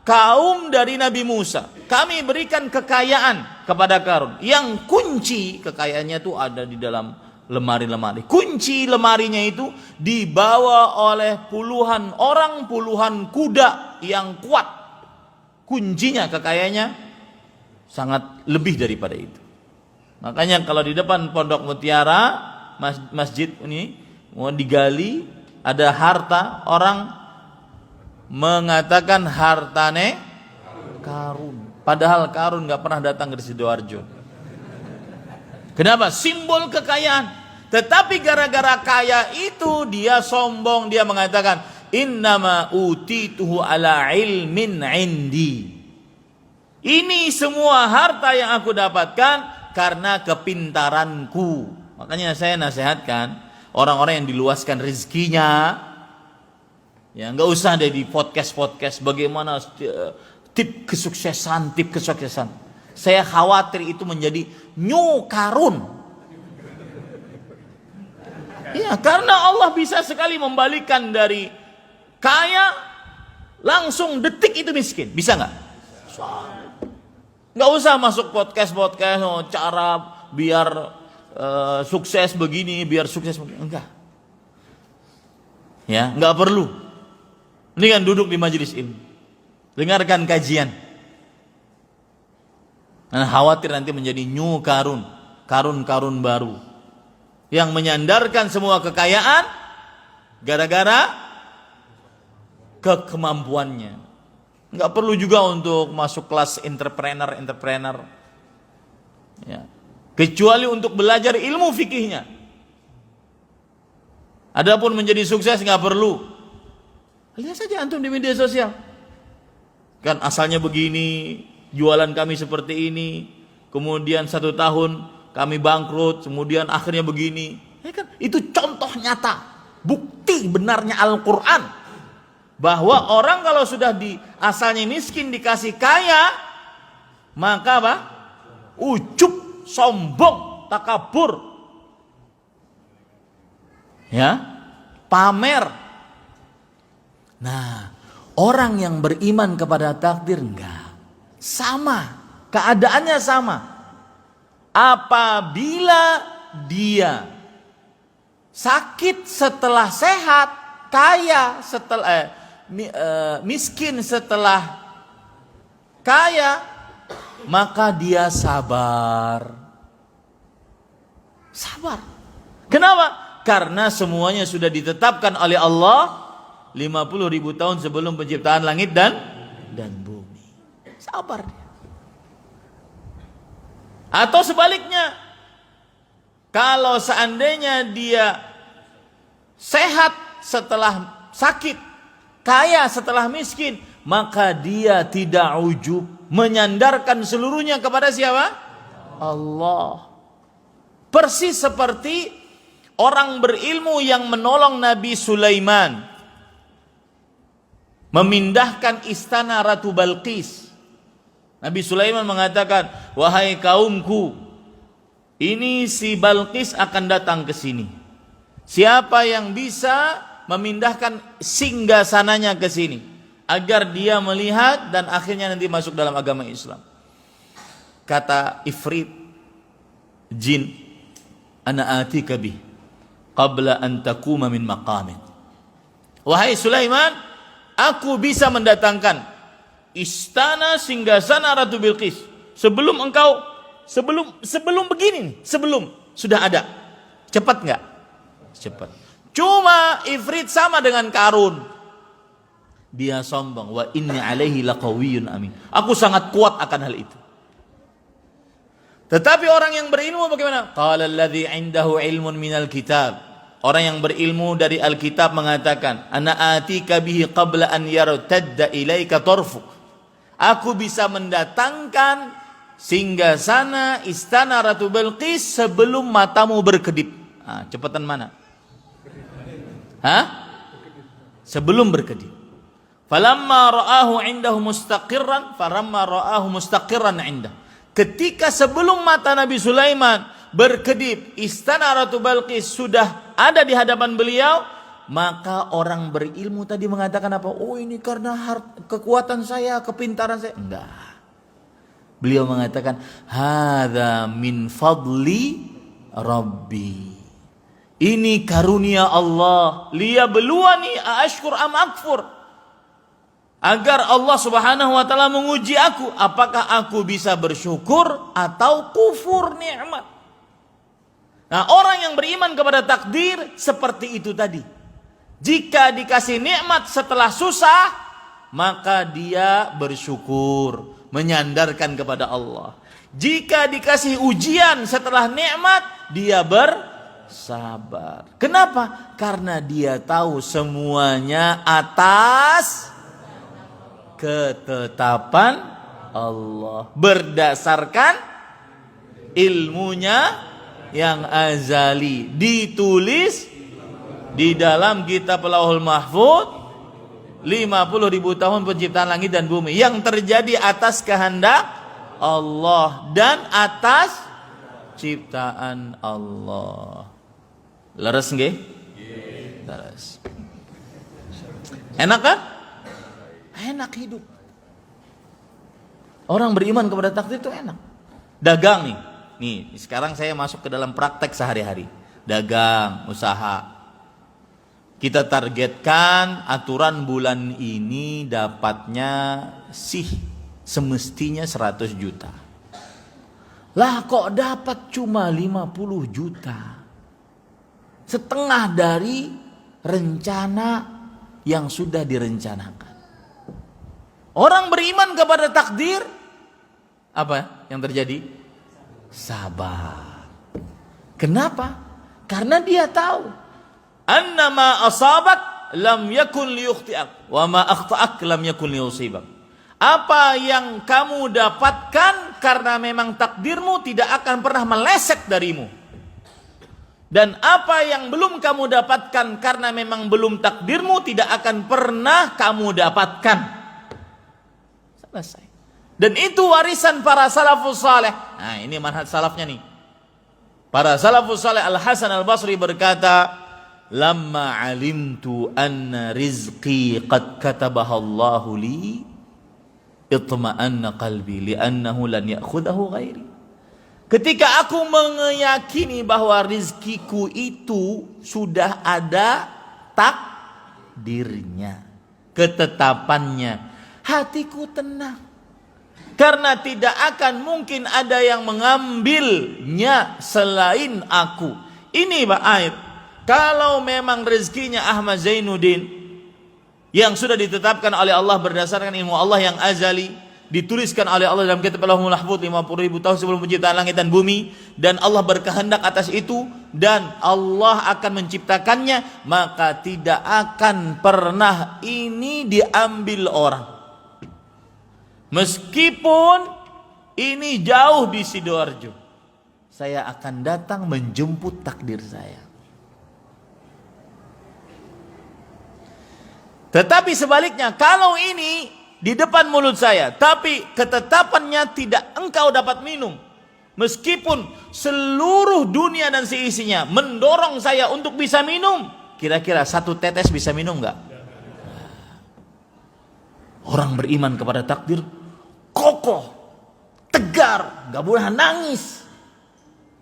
kaum dari Nabi Musa. Kami berikan kekayaan kepada Qarun. Yang kunci kekayaannya itu ada di dalam lemari-lemari. Kunci lemarinya itu dibawa oleh puluhan orang, puluhan kuda yang kuat. Kuncinya kekayaannya sangat lebih daripada itu. Makanya kalau di depan Pondok Mutiara, masjid ini mau digali, ada harta, orang mengatakan hartane Karun. Padahal Karun nggak pernah datang ke Sidoarjo. Kenapa? Simbol kekayaan. Tetapi gara-gara kaya itu dia sombong, dia mengatakan innama utituhu ala ilmin indi. Ini semua harta yang aku dapatkan karena kepintaranku. Makanya saya nasihatkan orang-orang yang diluaskan rezekinya, ya nggak usah ada di podcast bagaimana tip kesuksesan. Saya khawatir itu menjadi new Karun. Ya, karena Allah bisa sekali membalikan dari kaya langsung detik itu miskin. Bisa nggak? Nggak usah masuk podcast cara biar sukses begini, biar sukses begini. Enggak. Ya, nggak perlu. Ini kan duduk di majelis ilmu, dengarkan kajian. Nah, khawatir nanti menjadi new Karun baru yang menyandarkan semua kekayaan gara-gara kemampuannya. Nggak perlu juga untuk masuk kelas entrepreneur, ya. Kecuali untuk belajar ilmu fikihnya. Adapun menjadi sukses nggak perlu. Lihat saja antum di media sosial. Kan asalnya begini, jualan kami seperti ini, kemudian 1 tahun kami bangkrut, kemudian akhirnya begini. Ya kan? Itu contoh nyata, bukti benarnya Al-Quran. Bahwa orang kalau sudah asalnya miskin dikasih kaya, maka apa? Ujub, sombong, takabur. Ya, pamer. Nah, orang yang beriman kepada takdir enggak. Sama, keadaannya sama. Apabila dia sakit setelah sehat, kaya setelah miskin setelah kaya, maka dia sabar. Kenapa? Karena semuanya sudah ditetapkan oleh Allah 50.000 tahun sebelum penciptaan langit dan bumi. Sabar dia. Atau sebaliknya, kalau seandainya dia sehat setelah sakit, kaya setelah miskin, maka dia tidak ujub, menyandarkan seluruhnya kepada siapa? Allah. Persis seperti orang berilmu yang menolong Nabi Sulaiman memindahkan istana Ratu Balqis. Nabi Sulaiman mengatakan, wahai kaumku, ini si Balqis akan datang ke sini. Siapa yang bisa memindahkan singgasananya ke sini agar dia melihat dan akhirnya nanti masuk dalam agama Islam. Kata Ifrit jin, ana atika bih qabla an taquma min maqamik. Wahai Sulaiman, aku bisa mendatangkan istana singgasana Ratu Bilqis sebelum engkau sebelum begini nih, sebelum sudah ada. Cepat enggak? Cepat. Cuma Ifrit sama dengan Karun. Dia sombong, wa inni alaihi laqawiyyun amin. Aku sangat kuat akan hal itu. Tetapi orang yang berilmu bagaimana? Qala alladzi 'indahu 'ilmun minal kitab. Orang yang berilmu dari Alkitab mengatakan, ana atika bihi qabla an yartadda ilaika tarfuk. Aku bisa mendatangkan singgasana istana Ratu Bilqis sebelum matamu berkedip. Cepatan mana? Sebelum berkedip. Falamma ra'ahu 'indahu mustaqirran 'indah. Ketika sebelum mata Nabi Sulaiman berkedip, istana Ratu Bilqis sudah ada di hadapan beliau, maka orang berilmu tadi mengatakan apa? Oh, ini karena kekuatan saya, kepintaran saya. Enggak. Beliau mengatakan, hadza min fadli rabbi. Ini karunia Allah. Liyabluwani aashkur am akfur. Agar Allah Subhanahu wa taala menguji aku, apakah aku bisa bersyukur atau kufur nikmat. Nah, orang yang beriman kepada takdir seperti itu tadi. Jika dikasih nikmat setelah susah, maka dia bersyukur, menyandarkan kepada Allah. Jika dikasih ujian setelah nikmat, dia bersabar. Kenapa? Karena dia tahu semuanya atas ketetapan Allah, berdasarkan ilmunya yang azali, ditulis di dalam kitab Lauhul Mahfuz 50.000 tahun penciptaan langit dan bumi, yang terjadi atas kehendak Allah dan atas ciptaan Allah. Leres nggih? Leres. Enak kan? Enak hidup. Orang beriman kepada takdir itu enak. Dagang nih. Nih, sekarang saya masuk ke dalam praktek sehari-hari. Dagang, usaha. Kita targetkan aturan bulan ini dapatnya semestinya 100 juta. Lah kok dapat cuma 50 juta. Setengah dari rencana yang sudah direncanakan. Orang beriman kepada takdir, apa yang terjadi? Sabar. Kenapa? Karena dia tahu, annama asabak lam yakun liyukhti'ak, wa ma akhta'ak lam yakun liyusibak. Apa yang kamu dapatkan karena memang takdirmu tidak akan pernah meleset darimu. Dan apa yang belum kamu dapatkan karena memang belum takdirmu tidak akan pernah kamu dapatkan. Selesai. Dan itu warisan para salafus saleh. Nah, ini manhaj salafnya nih. Para salafus saleh, Al-Hasan Al-Basri berkata, "Lamma alimtu anna rizqi qad katabaha Allahu li, itma'anna qalbi li'annahu lan ya'khudahu ghairi." Ketika aku meyakini bahwa rizkiku itu sudah ada takdirnya, ketetapannya, hatiku tenang. Karena tidak akan mungkin ada yang mengambilnya selain aku. Ini Pak Aib, kalau memang rezekinya Ahmad Zainuddin yang sudah ditetapkan oleh Allah berdasarkan ilmu Allah yang azali, dituliskan oleh Allah dalam kitab Lauhul Mahfuz 50.000 tahun sebelum penciptaan langit dan bumi, dan Allah berkehendak atas itu dan Allah akan menciptakannya, maka tidak akan pernah ini diambil orang. Meskipun ini jauh di Sidoarjo, saya akan datang menjemput takdir saya. Tetapi sebaliknya, kalau ini di depan mulut saya, tapi ketetapannya tidak engkau dapat minum. Meskipun seluruh dunia dan seisinya mendorong saya untuk bisa minum, kira-kira satu tetes bisa minum nggak? Orang beriman kepada takdir kokoh, tegar, nggak mudah nangis,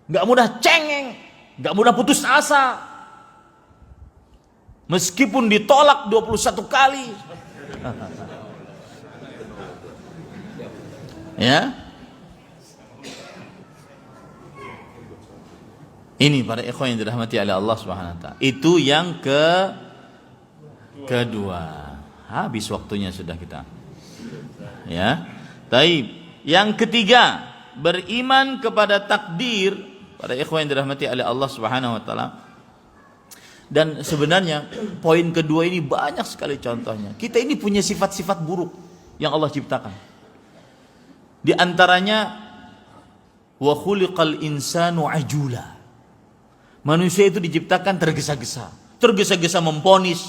nggak mudah cengeng, nggak mudah putus asa. Meskipun ditolak 21 kali. Ya. Ini para ikhwan yang dirahmati oleh Allah Subhanahu wa taala. Itu yang kedua. Habis waktunya sudah kita. Ya. Taib. Yang ketiga, beriman kepada takdir. Para ikhwan yang dirahmati oleh Allah Subhanahu wa taala. Dan sebenarnya poin kedua ini banyak sekali contohnya. Kita ini punya sifat-sifat buruk yang Allah ciptakan. Di antaranya wa khuliqal insanu ajula. Manusia itu diciptakan tergesa-gesa. Tergesa-gesa memponis,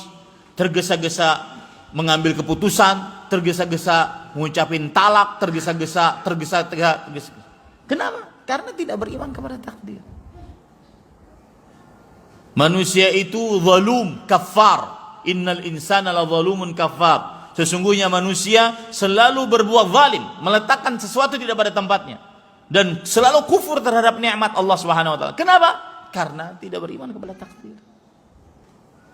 tergesa-gesa mengambil keputusan, tergesa-gesa mengucapin talak, tergesa-gesa. Kenapa? Karena tidak beriman kepada takdir. Manusia itu zalum, kafar. Innal insana la zalumun kafar. Sesungguhnya manusia selalu berbuat zalim, meletakkan sesuatu tidak pada tempatnya, dan selalu kufur terhadap nikmat Allah Subhanahu wa taala. Kenapa? Karena tidak beriman kepada takdir.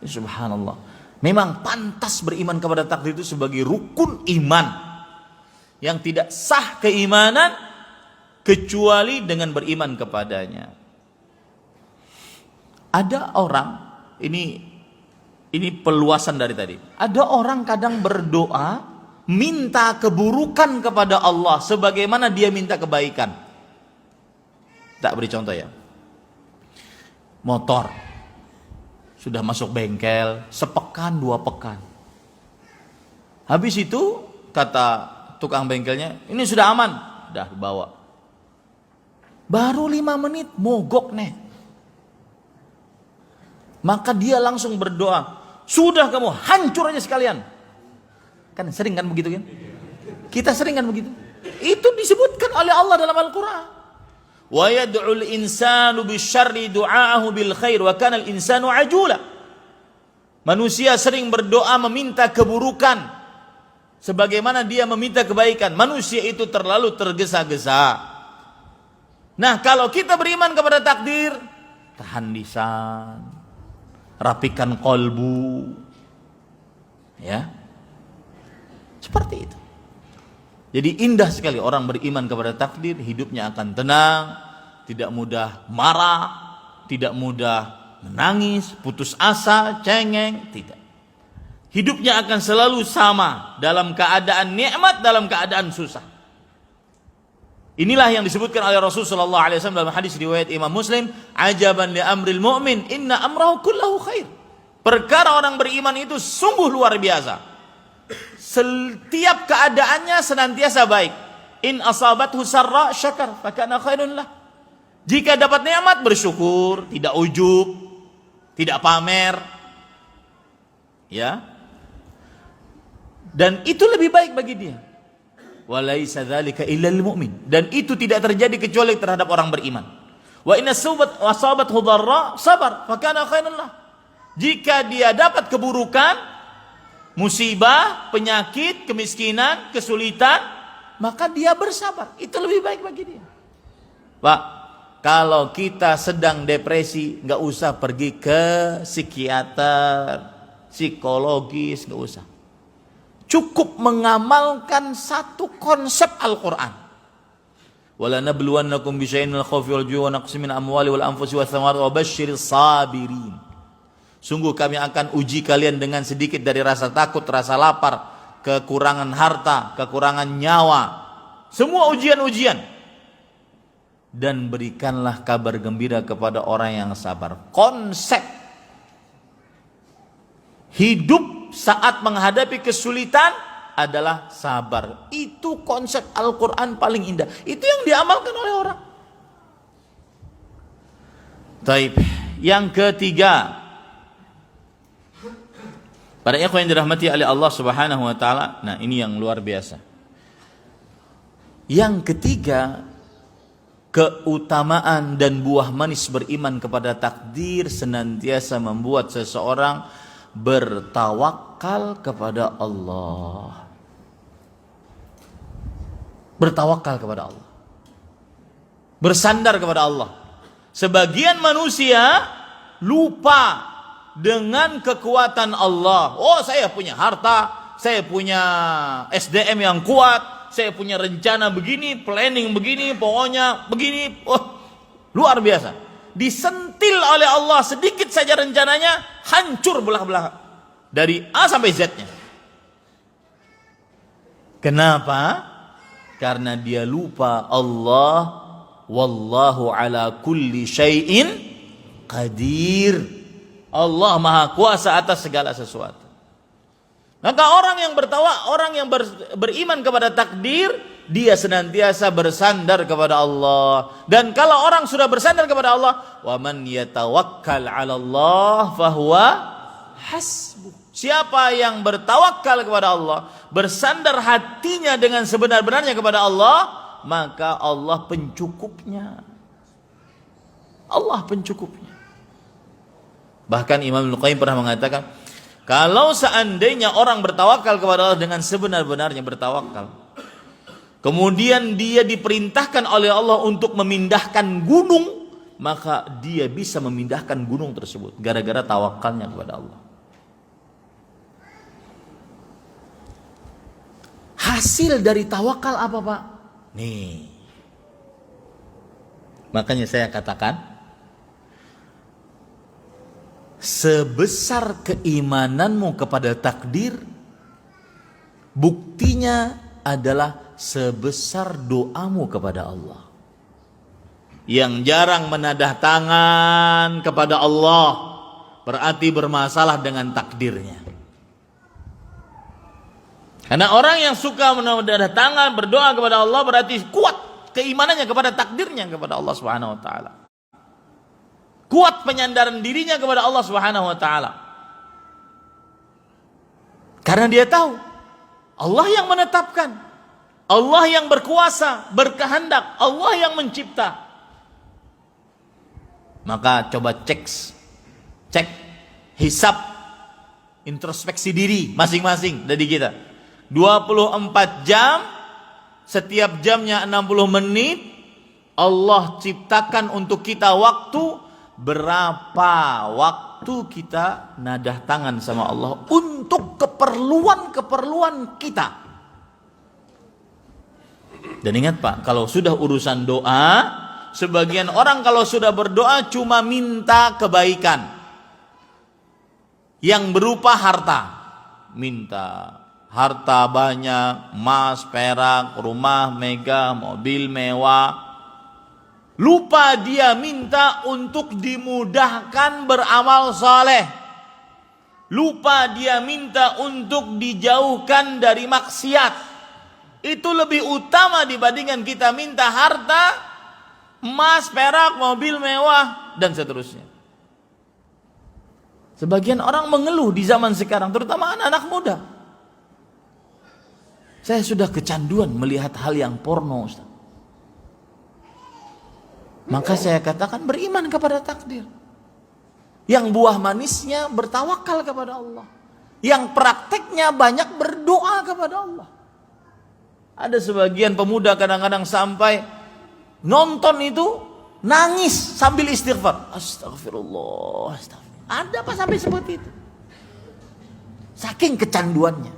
Ya, subhanallah. Memang pantas beriman kepada takdir itu sebagai rukun iman yang tidak sah keimanan kecuali dengan beriman kepadanya. Ada orang, ini peluasan dari tadi. Ada orang kadang berdoa minta keburukan kepada Allah sebagaimana dia minta kebaikan. Tak beri contoh ya. Motor sudah masuk bengkel sepekan 2 pekan. Habis itu kata tukang bengkelnya, ini sudah aman, dah bawa. Baru 5 menit mogok nih. Maka dia langsung berdoa, sudah kamu hancur aja sekalian. Kan sering kan begitu kan? Kita sering kan begitu. Itu disebutkan oleh Allah dalam Al-Quran. Wa yad'ul insanu bisyarri du'aahu bil khair wa kana al insanu ajula. Manusia sering berdoa meminta keburukan sebagaimana dia meminta kebaikan. Manusia itu terlalu tergesa-gesa. Nah, kalau kita beriman kepada takdir, tahan lisan, rapikan kolbu, ya, seperti itu. Jadi indah sekali orang beriman kepada takdir, hidupnya akan tenang, tidak mudah marah, tidak mudah menangis, putus asa, cengeng, tidak. Hidupnya akan selalu sama dalam keadaan nikmat, dalam keadaan susah. Inilah yang disebutkan oleh Rasulullah sallallahu alaihi wasallam dalam hadis riwayat Imam Muslim, ajaban li amril mu'min, inna amrahu kullahu khair. Perkara orang beriman itu sungguh luar biasa. Setiap keadaannya senantiasa baik. In asabathu sarra syakar fakana khairun lah. Jika dapat nikmat bersyukur, tidak ujub, tidak pamer. Ya. Dan itu lebih baik bagi dia. Walaisa dzalika illa lil mu'min. Dan itu tidak terjadi kecuali terhadap orang beriman. Wa inna asabathu dharra sabar fakana khairun lah. Jika dia dapat keburukan, musibah, penyakit, kemiskinan, kesulitan, maka dia bersabar. Itu lebih baik bagi dia. Pak, kalau kita sedang depresi, nggak usah pergi ke psikiater, psikologis, nggak usah. Cukup mengamalkan satu konsep Al-Quran. Wala nabluwannakum bisyai'in minal khawfi wal ju'i wa naqsin min amwali wal anfusi wath thamarati wa basyyiris sabirin. Sungguh kami akan uji kalian dengan sedikit dari rasa takut, rasa lapar, kekurangan harta, kekurangan nyawa. Semua ujian-ujian. Dan berikanlah kabar gembira kepada orang yang sabar. Konsep hidup saat menghadapi kesulitan adalah sabar. Itu konsep Al-Quran paling indah. Itu yang diamalkan oleh orang. Taib. Yang ketiga, Para ikhwan yang dirahmati oleh Allah Subhanahu wa taala, nah ini yang luar biasa. Yang ketiga, keutamaan dan buah manis beriman kepada takdir senantiasa membuat seseorang bertawakal kepada Allah. Bertawakal kepada Allah. Bersandar kepada Allah. Sebagian manusia lupa dengan kekuatan Allah. Oh, saya punya harta, saya punya SDM yang kuat, saya punya rencana begini, planning begini, pokoknya begini. Oh, luar biasa. Disentil oleh Allah sedikit saja rencananya, hancur belah-belah dari A sampai Z-nya. Kenapa? Karena dia lupa Allah, wallahu ala kulli syai'in qadir. Allah Maha Kuasa atas segala sesuatu. Maka orang yang beriman kepada takdir, dia senantiasa bersandar kepada Allah. Dan kalau orang sudah bersandar kepada Allah, wa man yatawakkal 'ala Allah fahuwa hasbuh. Siapa yang bertawakal kepada Allah, bersandar hatinya dengan sebenar-benarnya kepada Allah, maka Allah pencukupnya. Allah pencukupnya. Bahkan Imam Ibnu Qayyim pernah mengatakan, kalau seandainya orang bertawakal kepada Allah dengan sebenar-benarnya bertawakal, kemudian dia diperintahkan oleh Allah untuk memindahkan gunung, maka dia bisa memindahkan gunung tersebut gara-gara tawakalnya kepada Allah. Hasil dari tawakal apa, Pak? Nih. Makanya saya katakan, sebesar keimananmu kepada takdir, buktinya adalah sebesar doamu kepada Allah. Yang jarang menadah tangan kepada Allah berarti bermasalah dengan takdirnya. Karena orang yang suka menadah tangan berdoa kepada Allah berarti kuat keimanannya kepada takdirnya kepada Allah Subhanahu wa taala. Kuat penyandaran dirinya kepada Allah Subhanahu wa taala. Karena dia tahu Allah yang menetapkan, Allah yang berkuasa, berkehendak, Allah yang mencipta. Maka coba cek hisab, introspeksi diri masing-masing dari kita. 24 jam, setiap jamnya 60 menit, Allah ciptakan untuk kita waktu. Berapa waktu kita nadah tangan sama Allah untuk keperluan kita. Dan ingat Pak, kalau sudah urusan doa, sebagian orang kalau sudah berdoa cuma minta kebaikan yang berupa harta. Minta harta banyak, emas, perak, rumah megah, mobil mewah. Lupa dia minta untuk dimudahkan beramal saleh. Lupa dia minta untuk dijauhkan dari maksiat. Itu lebih utama dibandingkan kita minta harta, emas, perak, mobil mewah, dan seterusnya. Sebagian orang mengeluh di zaman sekarang, terutama anak-anak muda. Saya sudah kecanduan melihat hal yang porno, Ustaz. Maka saya katakan beriman kepada takdir. Yang buah manisnya bertawakal kepada Allah. Yang prakteknya banyak berdoa kepada Allah. Ada sebagian pemuda kadang-kadang sampai nonton itu nangis sambil istighfar. Astagfirullah, astagfirullah. Ada apa sampai seperti itu? Saking kecanduannya.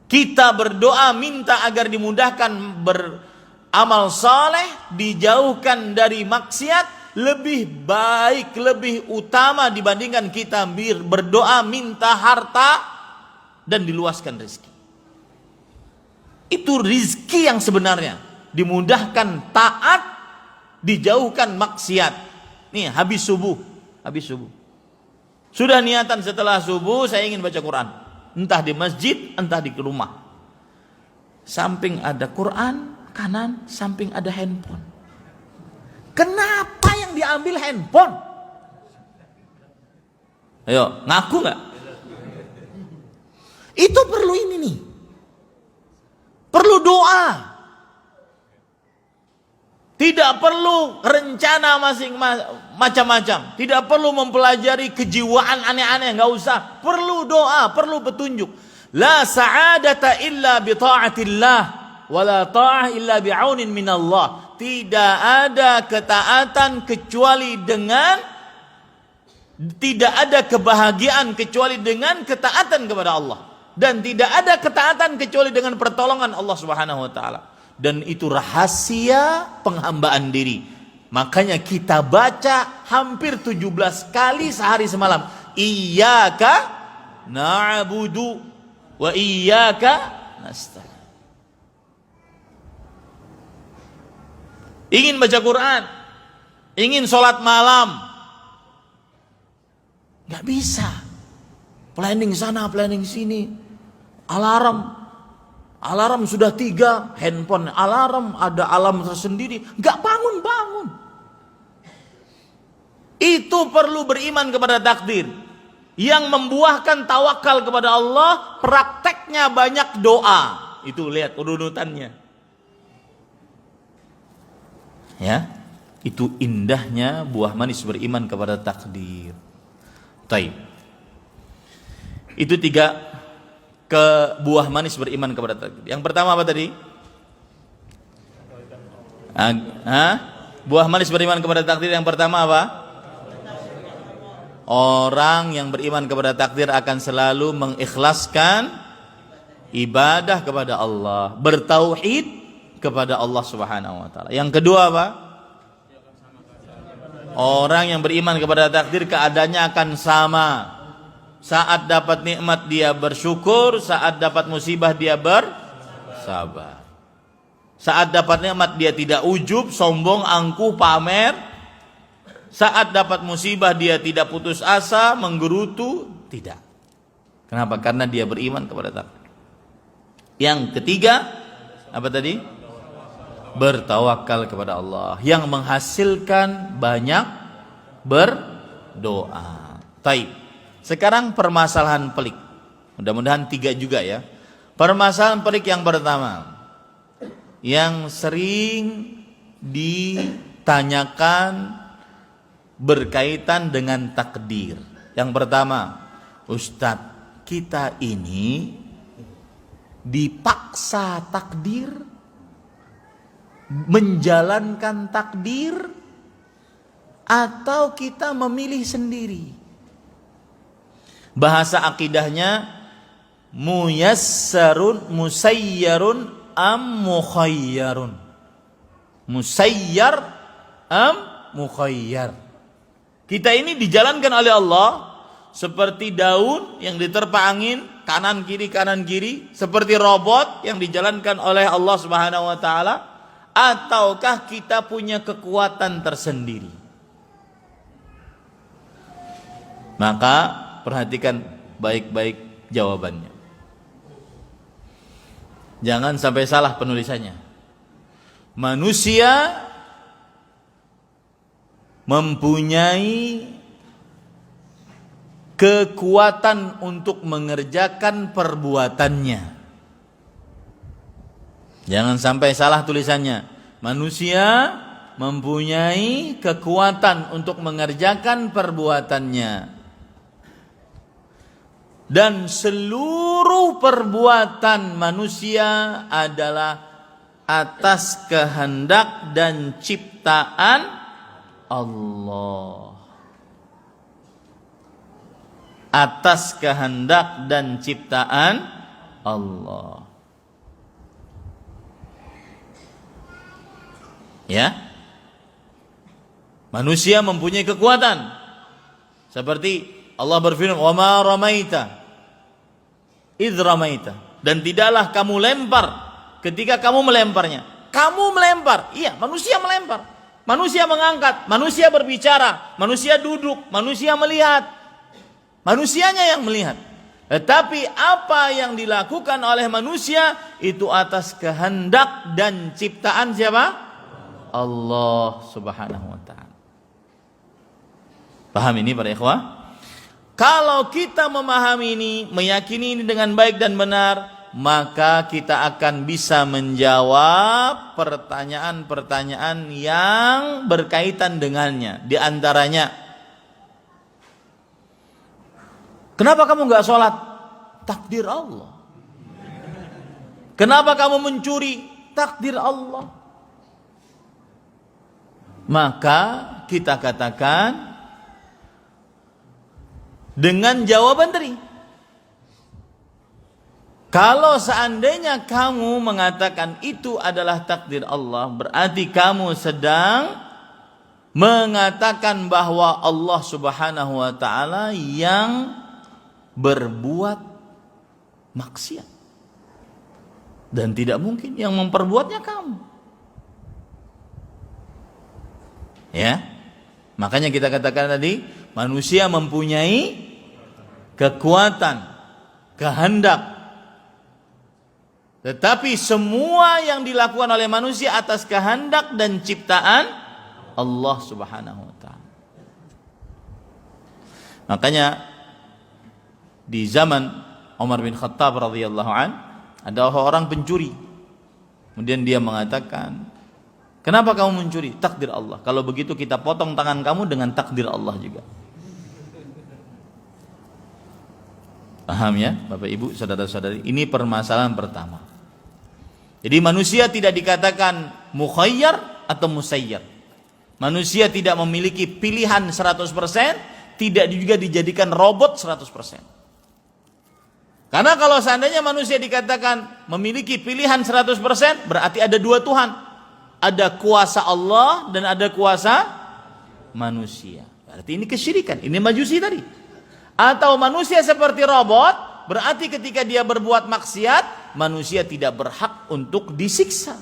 Kita berdoa minta agar dimudahkan beramal saleh, dijauhkan dari maksiat, lebih baik, lebih utama dibandingkan kita berdoa minta harta dan diluaskan rezeki. Itu rezeki yang sebenarnya, dimudahkan taat, dijauhkan maksiat. Nih habis subuh. Sudah niatan setelah subuh saya ingin baca Quran, entah di masjid, entah di rumah. Samping ada Quran, kanan samping ada handphone. Kenapa yang diambil handphone? Ayo, ngaku nggak? Itu perlu ini nih. Perlu doa. Tidak perlu rencana macam-macam. Tidak perlu mempelajari kejiwaan aneh-aneh, enggak usah. Perlu doa, perlu petunjuk. La sa'adata illa bi ta'atillah wa la ta'ah illa bi 'aunin minallah. Tidak ada ketaatan kecuali dengan, tidak ada kebahagiaan kecuali dengan ketaatan kepada Allah, dan tidak ada ketaatan kecuali dengan pertolongan Allah Subhanahu wa taala. Dan itu rahasia penghambaan diri. Makanya kita baca hampir 17 kali sehari semalam. Iyyaka na'budu wa iyyaka nasta'in. Ingin baca Quran, ingin sholat malam, nggak bisa. Planning sana, planning sini. Alarm sudah 3, handphone alarm, ada alarm tersendiri, nggak bangun. Itu perlu beriman kepada takdir. Yang membuahkan tawakal kepada Allah, prakteknya banyak doa. Itu lihat urutannya. Ya, itu indahnya buah manis beriman kepada takdir. Taib. Itu 3 buah manis beriman kepada takdir. Yang pertama apa tadi? Buah manis beriman kepada takdir yang pertama apa? Orang yang beriman kepada takdir akan selalu mengikhlaskan ibadah kepada Allah, bertauhid kepada Allah Subhanahu wa taala. Yang kedua apa? Orang yang beriman kepada takdir keadaannya akan sama. Saat dapat nikmat dia bersyukur, saat dapat musibah dia bersabar. Saat dapat nikmat dia tidak ujub, sombong, angkuh, pamer. Saat dapat musibah dia tidak putus asa, menggerutu, tidak. Kenapa? Karena dia beriman kepada takdir. Yang ketiga apa tadi? Bertawakal kepada Allah, yang menghasilkan banyak berdoa. Taib. Sekarang permasalahan pelik. Mudah-mudahan 3 juga ya. Permasalahan pelik yang pertama, yang sering ditanyakan berkaitan dengan takdir. Yang pertama, Ustadz, kita ini dipaksa takdir, menjalankan takdir, atau kita memilih sendiri? Bahasa akidahnya muyassarun, musayyarun, am mukhayyarun. Musayyar am mukhayyar. Kita ini dijalankan oleh Allah seperti daun yang diterpa angin, kanan kiri, seperti robot yang dijalankan oleh Allah Subhanahu wa taala, ataukah kita punya kekuatan tersendiri? Maka perhatikan baik-baik jawabannya. Jangan sampai salah penulisannya. Manusia mempunyai kekuatan untuk mengerjakan perbuatannya. Jangan sampai salah tulisannya. Manusia mempunyai kekuatan untuk mengerjakan perbuatannya. Dan seluruh perbuatan manusia adalah atas kehendak dan ciptaan Allah. Atas kehendak dan ciptaan Allah. Ya, manusia mempunyai kekuatan. Seperti Allah berfirman, "Wa ma ramaita idz ramaita." Dan tidaklah kamu lempar ketika kamu melemparnya. Kamu melempar, iya, manusia melempar. Manusia mengangkat, manusia berbicara, manusia duduk, manusia melihat. Manusianya yang melihat. Tetapi apa yang dilakukan oleh manusia itu atas kehendak dan ciptaan siapa? Allah Subhanahu wa taala. Paham ini para ikhwah? Kalau kita memahami ini, meyakini ini dengan baik dan benar, maka kita akan bisa menjawab pertanyaan-pertanyaan yang berkaitan dengannya. Di antaranya, kenapa kamu nggak sholat? Takdir Allah. Kenapa kamu mencuri? Takdir Allah. Maka kita katakan dengan jawaban tadi, kalau seandainya kamu mengatakan itu adalah takdir Allah, berarti kamu sedang mengatakan bahwa Allah Subhanahu wa taala yang berbuat maksiat, dan tidak mungkin yang memperbuatnya kamu. Ya, makanya kita katakan tadi, manusia mempunyai kekuatan, kehendak, tetapi semua yang dilakukan oleh manusia atas kehendak dan ciptaan Allah Subhanahu wa taala. Makanya di zaman Umar bin Khattab radhiyallahu an, ada orang pencuri. Kemudian dia mengatakan, kenapa kamu mencuri? Takdir Allah. Kalau begitu kita potong tangan kamu dengan takdir Allah juga. Paham ya Bapak Ibu, saudara-saudari? Ini permasalahan pertama. Jadi manusia tidak dikatakan mukhayyar atau musayyar. Manusia tidak memiliki pilihan 100%, tidak juga dijadikan robot 100%. Karena kalau seandainya manusia dikatakan memiliki pilihan 100%, berarti ada dua Tuhan. Ada kuasa Allah dan ada kuasa manusia. Berarti ini kesyirikan, ini majusi tadi. Atau manusia seperti robot, berarti ketika dia berbuat maksiat, manusia tidak berhak untuk disiksa.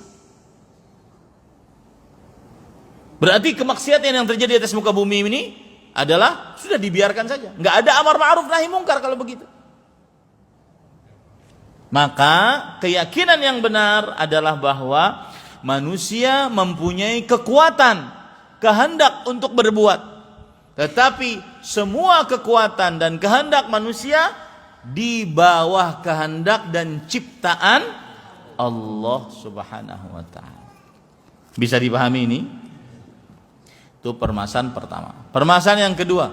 Berarti kemaksiatan yang terjadi di atas muka bumi ini adalah sudah dibiarkan saja. Nggak ada amar ma'ruf nahi mungkar kalau begitu. Maka keyakinan yang benar adalah bahwa manusia mempunyai kekuatan, kehendak untuk berbuat. Tetapi semua kekuatan dan kehendak manusia di bawah kehendak dan ciptaan Allah Subhanahu wa taala. Bisa dipahami ini? Itu permasalahan pertama. Permasalahan yang kedua,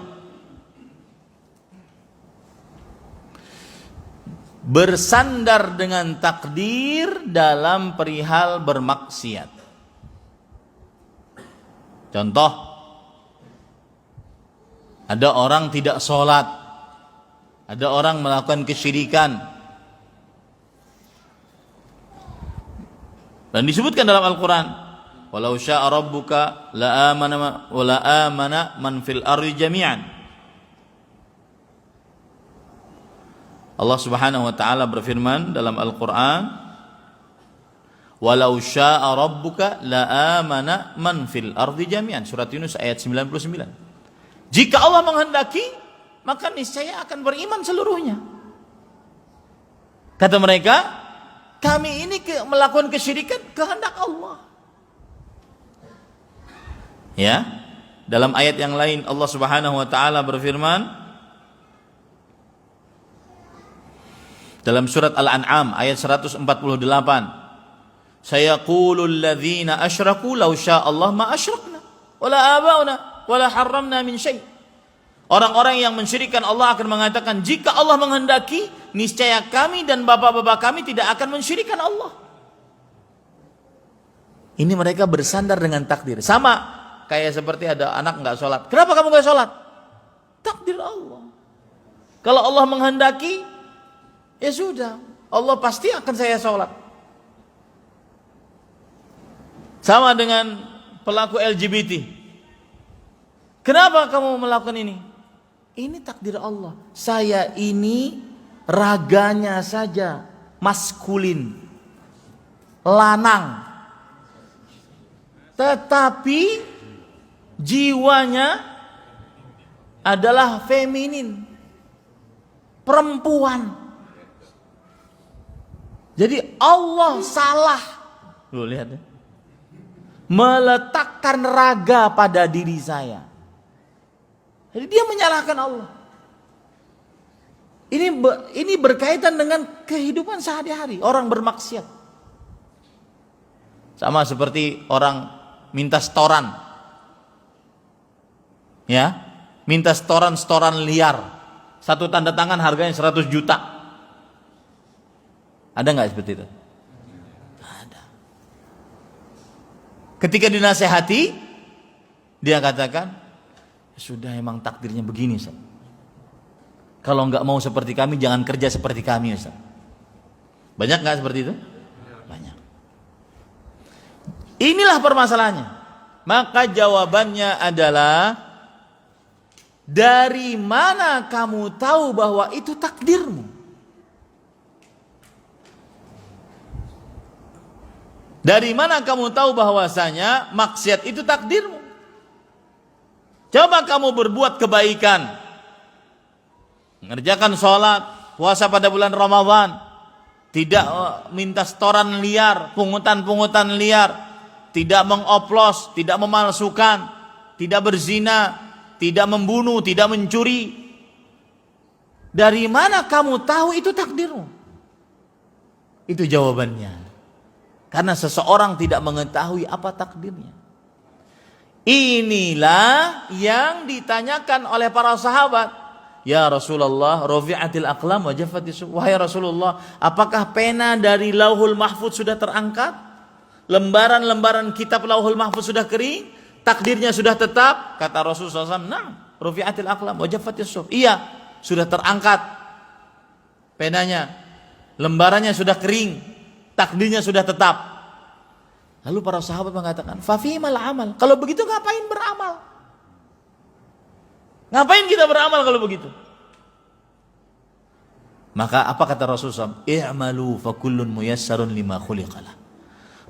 bersandar dengan takdir dalam perihal bermaksiat. Contoh, ada orang tidak sholat, ada orang melakukan kesyirikan, dan disebutkan dalam Al-Quran, walau sya'a rabbuka la amana man fil ardi jami'an. Allah Subhanahu wa taala berfirman dalam Al-Qur'an, walau sya'a rabbuka la amana man fil ardi jami'an, surat Yunus ayat 99. Jika Allah menghendaki, maka niscaya akan beriman seluruhnya. Kata mereka, kami ini melakukan kesyirikan kehendak Allah. Ya, dalam ayat yang lain Allah Subhanahu wa taala berfirman dalam surat Al-An'am ayat 148, sayaqulul ladzina asyraku law syaa Allah ma asyrakna wala abauna wala harramna min syai'. Orang-orang yang mensyirikkan Allah akan mengatakan, jika Allah menghendaki, niscaya kami dan bapak-bapak kami tidak akan mensyirikkan Allah. Ini mereka bersandar dengan takdir. Sama kayak seperti ada anak nggak sholat. Kenapa kamu nggak sholat? Takdir Allah. Kalau Allah menghendaki, ya sudah, Allah pasti akan saya sholat. Sama dengan pelaku LGBT. Kenapa kamu melakukan ini? Ini takdir Allah. Saya ini raganya saja maskulin, lanang, tetapi jiwanya adalah feminin, perempuan. Jadi Allah salah, lu lihat ya, meletakkan raga pada diri saya. Jadi dia menyalahkan Allah. Ini berkaitan dengan kehidupan sehari-hari orang bermaksiat. Sama seperti orang minta setoran. Ya, minta setoran liar. Satu tanda tangan harganya 100 juta. Ada nggak seperti itu? Ada. Ketika dinasehati, dia katakan, sudah emang takdirnya begini, Ustaz. Kalau nggak mau seperti kami, jangan kerja seperti kami, Ustaz. Banyak nggak seperti itu? Banyak. Inilah permasalahannya. Maka jawabannya adalah, dari mana kamu tahu bahwa itu takdirmu? Dari mana kamu tahu bahwasanya maksiat itu takdirmu? Coba kamu berbuat kebaikan, mengerjakan sholat, puasa pada bulan Ramadan, tidak minta setoran liar, pungutan liar, tidak mengoplos, tidak memalsukan, tidak berzina, tidak membunuh, tidak mencuri. Dari mana kamu tahu itu takdirmu? Itu jawabannya. Karena seseorang tidak mengetahui apa takdirnya. Inilah yang ditanyakan oleh para sahabat. Ya Rasulullah, rafi'atil aqlam wa jaffatis suhuf. Wahai Rasulullah, apakah pena dari Lauhul Mahfuz sudah terangkat? Lembaran-lembaran kitab Lauhul Mahfuz sudah kering? Takdirnya sudah tetap? Kata Rasulullah SAW, nah, rafi'atil aqlam wa jaffatis suhuf. Iya, sudah terangkat penanya. Lembarannya sudah kering, takdirnya sudah tetap. Lalu para sahabat mengatakan, fa fimal amal? Kalau begitu ngapain beramal? Ngapain kita beramal kalau begitu? Maka apa kata Rasulullah? I'malu fa kullun muyassarun lima khuliqalah.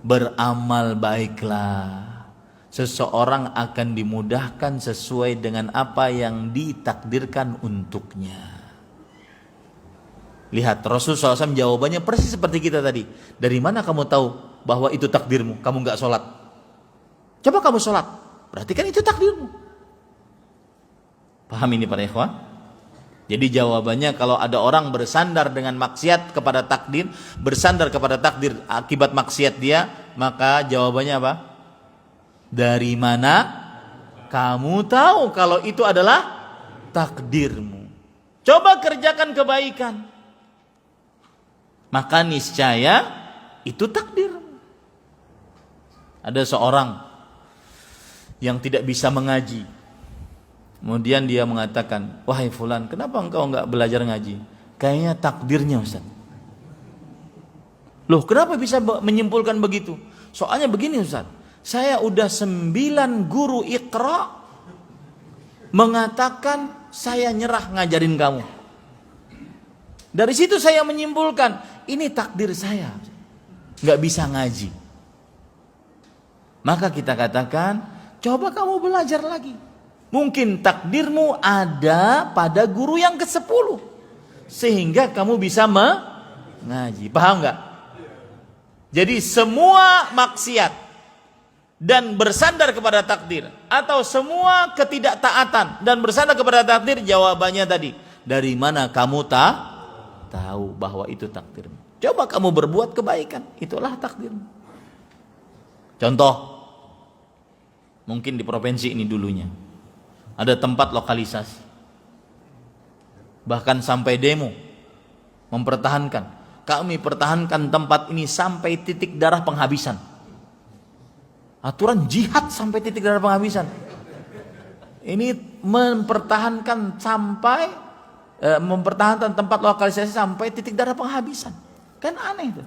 Beramal baiklah. Seseorang akan dimudahkan sesuai dengan apa yang ditakdirkan untuknya. Lihat, Rasulullah SAW jawabannya persis seperti kita tadi. Dari mana kamu tahu bahwa itu takdirmu? Kamu gak sholat. Coba kamu sholat, berarti kan itu takdirmu. Paham ini para ikhwan? Jadi jawabannya, kalau ada orang bersandar dengan maksiat kepada takdir, bersandar kepada takdir akibat maksiat dia, maka jawabannya apa? Dari mana kamu tahu kalau itu adalah takdirmu? Coba kerjakan kebaikan, maka niscaya itu takdirmu. Ada seorang yang tidak bisa mengaji. Kemudian dia mengatakan, wahai fulan, kenapa engkau enggak belajar ngaji? Kayaknya takdirnya, Ustaz. Loh, kenapa bisa menyimpulkan begitu? Soalnya begini, Ustaz. Saya udah 9 guru Iqra mengatakan saya nyerah ngajarin kamu. Dari situ saya menyimpulkan, ini takdir saya. Enggak bisa ngaji. Maka kita katakan, coba kamu belajar lagi. Mungkin takdirmu ada pada guru yang ke-10, sehingga kamu bisa mengaji. Paham nggak? Jadi semua maksiat dan bersandar kepada takdir, atau semua ketidaktaatan dan bersandar kepada takdir, jawabannya tadi, dari mana kamu tahu bahwa itu takdirmu? Coba kamu berbuat kebaikan, itulah takdirmu. Contoh, mungkin di provinsi ini dulunya ada tempat lokalisasi, bahkan sampai demo mempertahankan, kami pertahankan tempat ini sampai titik darah penghabisan. Aturan jihad sampai titik darah penghabisan. Ini mempertahankan mempertahankan tempat lokalisasi sampai titik darah penghabisan. Kan aneh itu.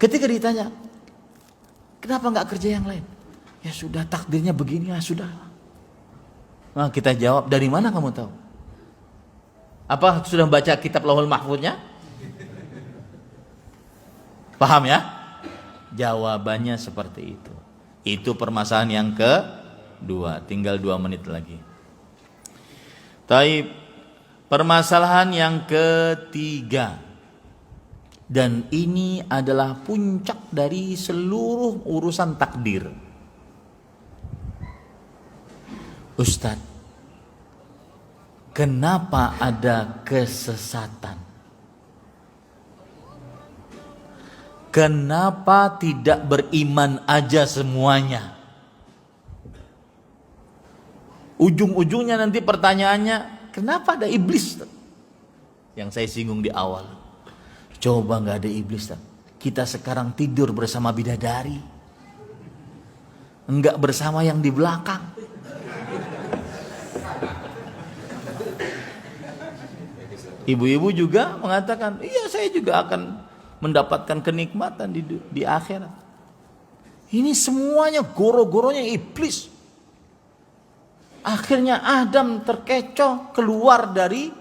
Ketika ditanya, kenapa nggak kerja yang lain? Ya sudah, takdirnya begini, ya sudah. Nah, kita jawab, dari mana kamu tahu? Apa sudah baca kitab Lauhul Mahfuznya? Paham ya? Jawabannya seperti itu. Itu permasalahan yang kedua. Tinggal 2 menit lagi. Taib. Permasalahan yang ketiga. Dan ini adalah puncak dari seluruh urusan takdir. Ustaz, Kenapa ada kesesatan? Kenapa tidak beriman aja semuanya? Ujung-ujungnya nanti pertanyaannya, kenapa ada iblis? Yang saya singgung di awal. Coba nggak ada iblis, kita sekarang tidur bersama bidadari, enggak bersama yang di belakang. Ibu-ibu juga mengatakan, iya saya juga akan mendapatkan kenikmatan di akhirat. Ini semuanya goro-goronya iblis. Akhirnya Adam terkecoh keluar dari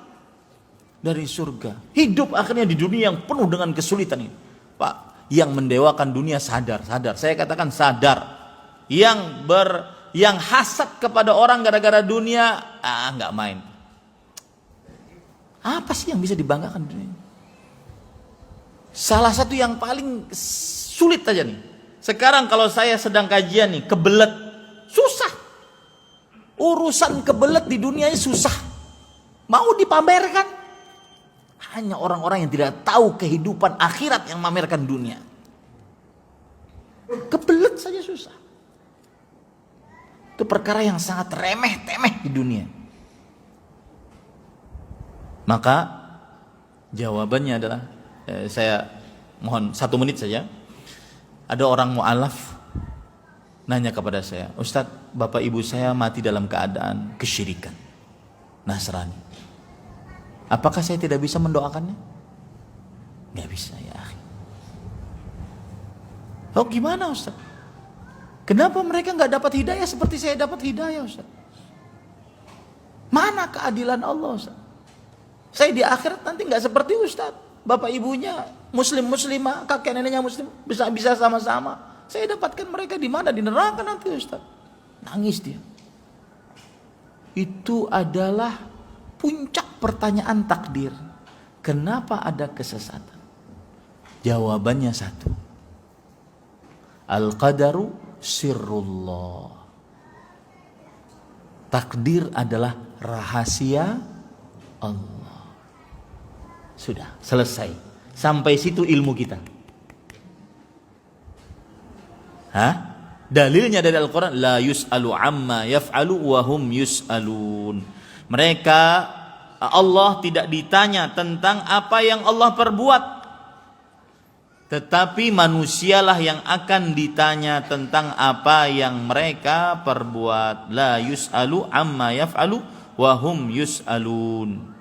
surga. Hidup akhirnya di dunia yang penuh dengan kesulitan ini. Pak, yang mendewakan dunia sadar. Saya katakan sadar. Yang hasad kepada orang gara-gara dunia, nggak main. Apa sih yang bisa dibanggakan dunia? Salah satu yang paling sulit aja nih. Sekarang kalau saya sedang kajian nih, kebelet, susah. Urusan kebelet di dunia ini susah. Mau dipamerkan? Hanya orang-orang yang tidak tahu kehidupan akhirat yang memamerkan dunia. Kebelet saja susah. Itu perkara yang sangat remeh-temeh di dunia. Maka jawabannya adalah, saya mohon 1 menit saja. Ada orang mu'alaf nanya kepada saya, Ustadz, bapak ibu saya mati dalam keadaan kesyirikan, Nasrani. Apakah saya tidak bisa mendoakannya? Gak bisa ya akhi. Oh gimana Ustadz? Kenapa mereka gak dapat hidayah seperti saya dapat hidayah Ustadz? Mana keadilan Allah Ustadz? Saya di akhirat nanti gak seperti Ustadz. Bapak ibunya muslimah, kakek neneknya muslim, bisa sama-sama. Saya dapatkan mereka di mana? Di neraka nanti Ustadz. Nangis dia. Itu adalah puncak pertanyaan takdir. Kenapa ada kesesatan? Jawabannya satu. Al-qadaru sirrullah. Takdir adalah rahasia Allah. Sudah, selesai. Sampai situ ilmu kita. Dalilnya dari Al-Quran, la yus'alu amma yaf'alu wa hum yus'alun. Mereka, Allah tidak ditanya tentang apa yang Allah perbuat, tetapi manusialah yang akan ditanya tentang apa yang mereka perbuat. La yus'alu amma yaf'alu wa hum yus'alun.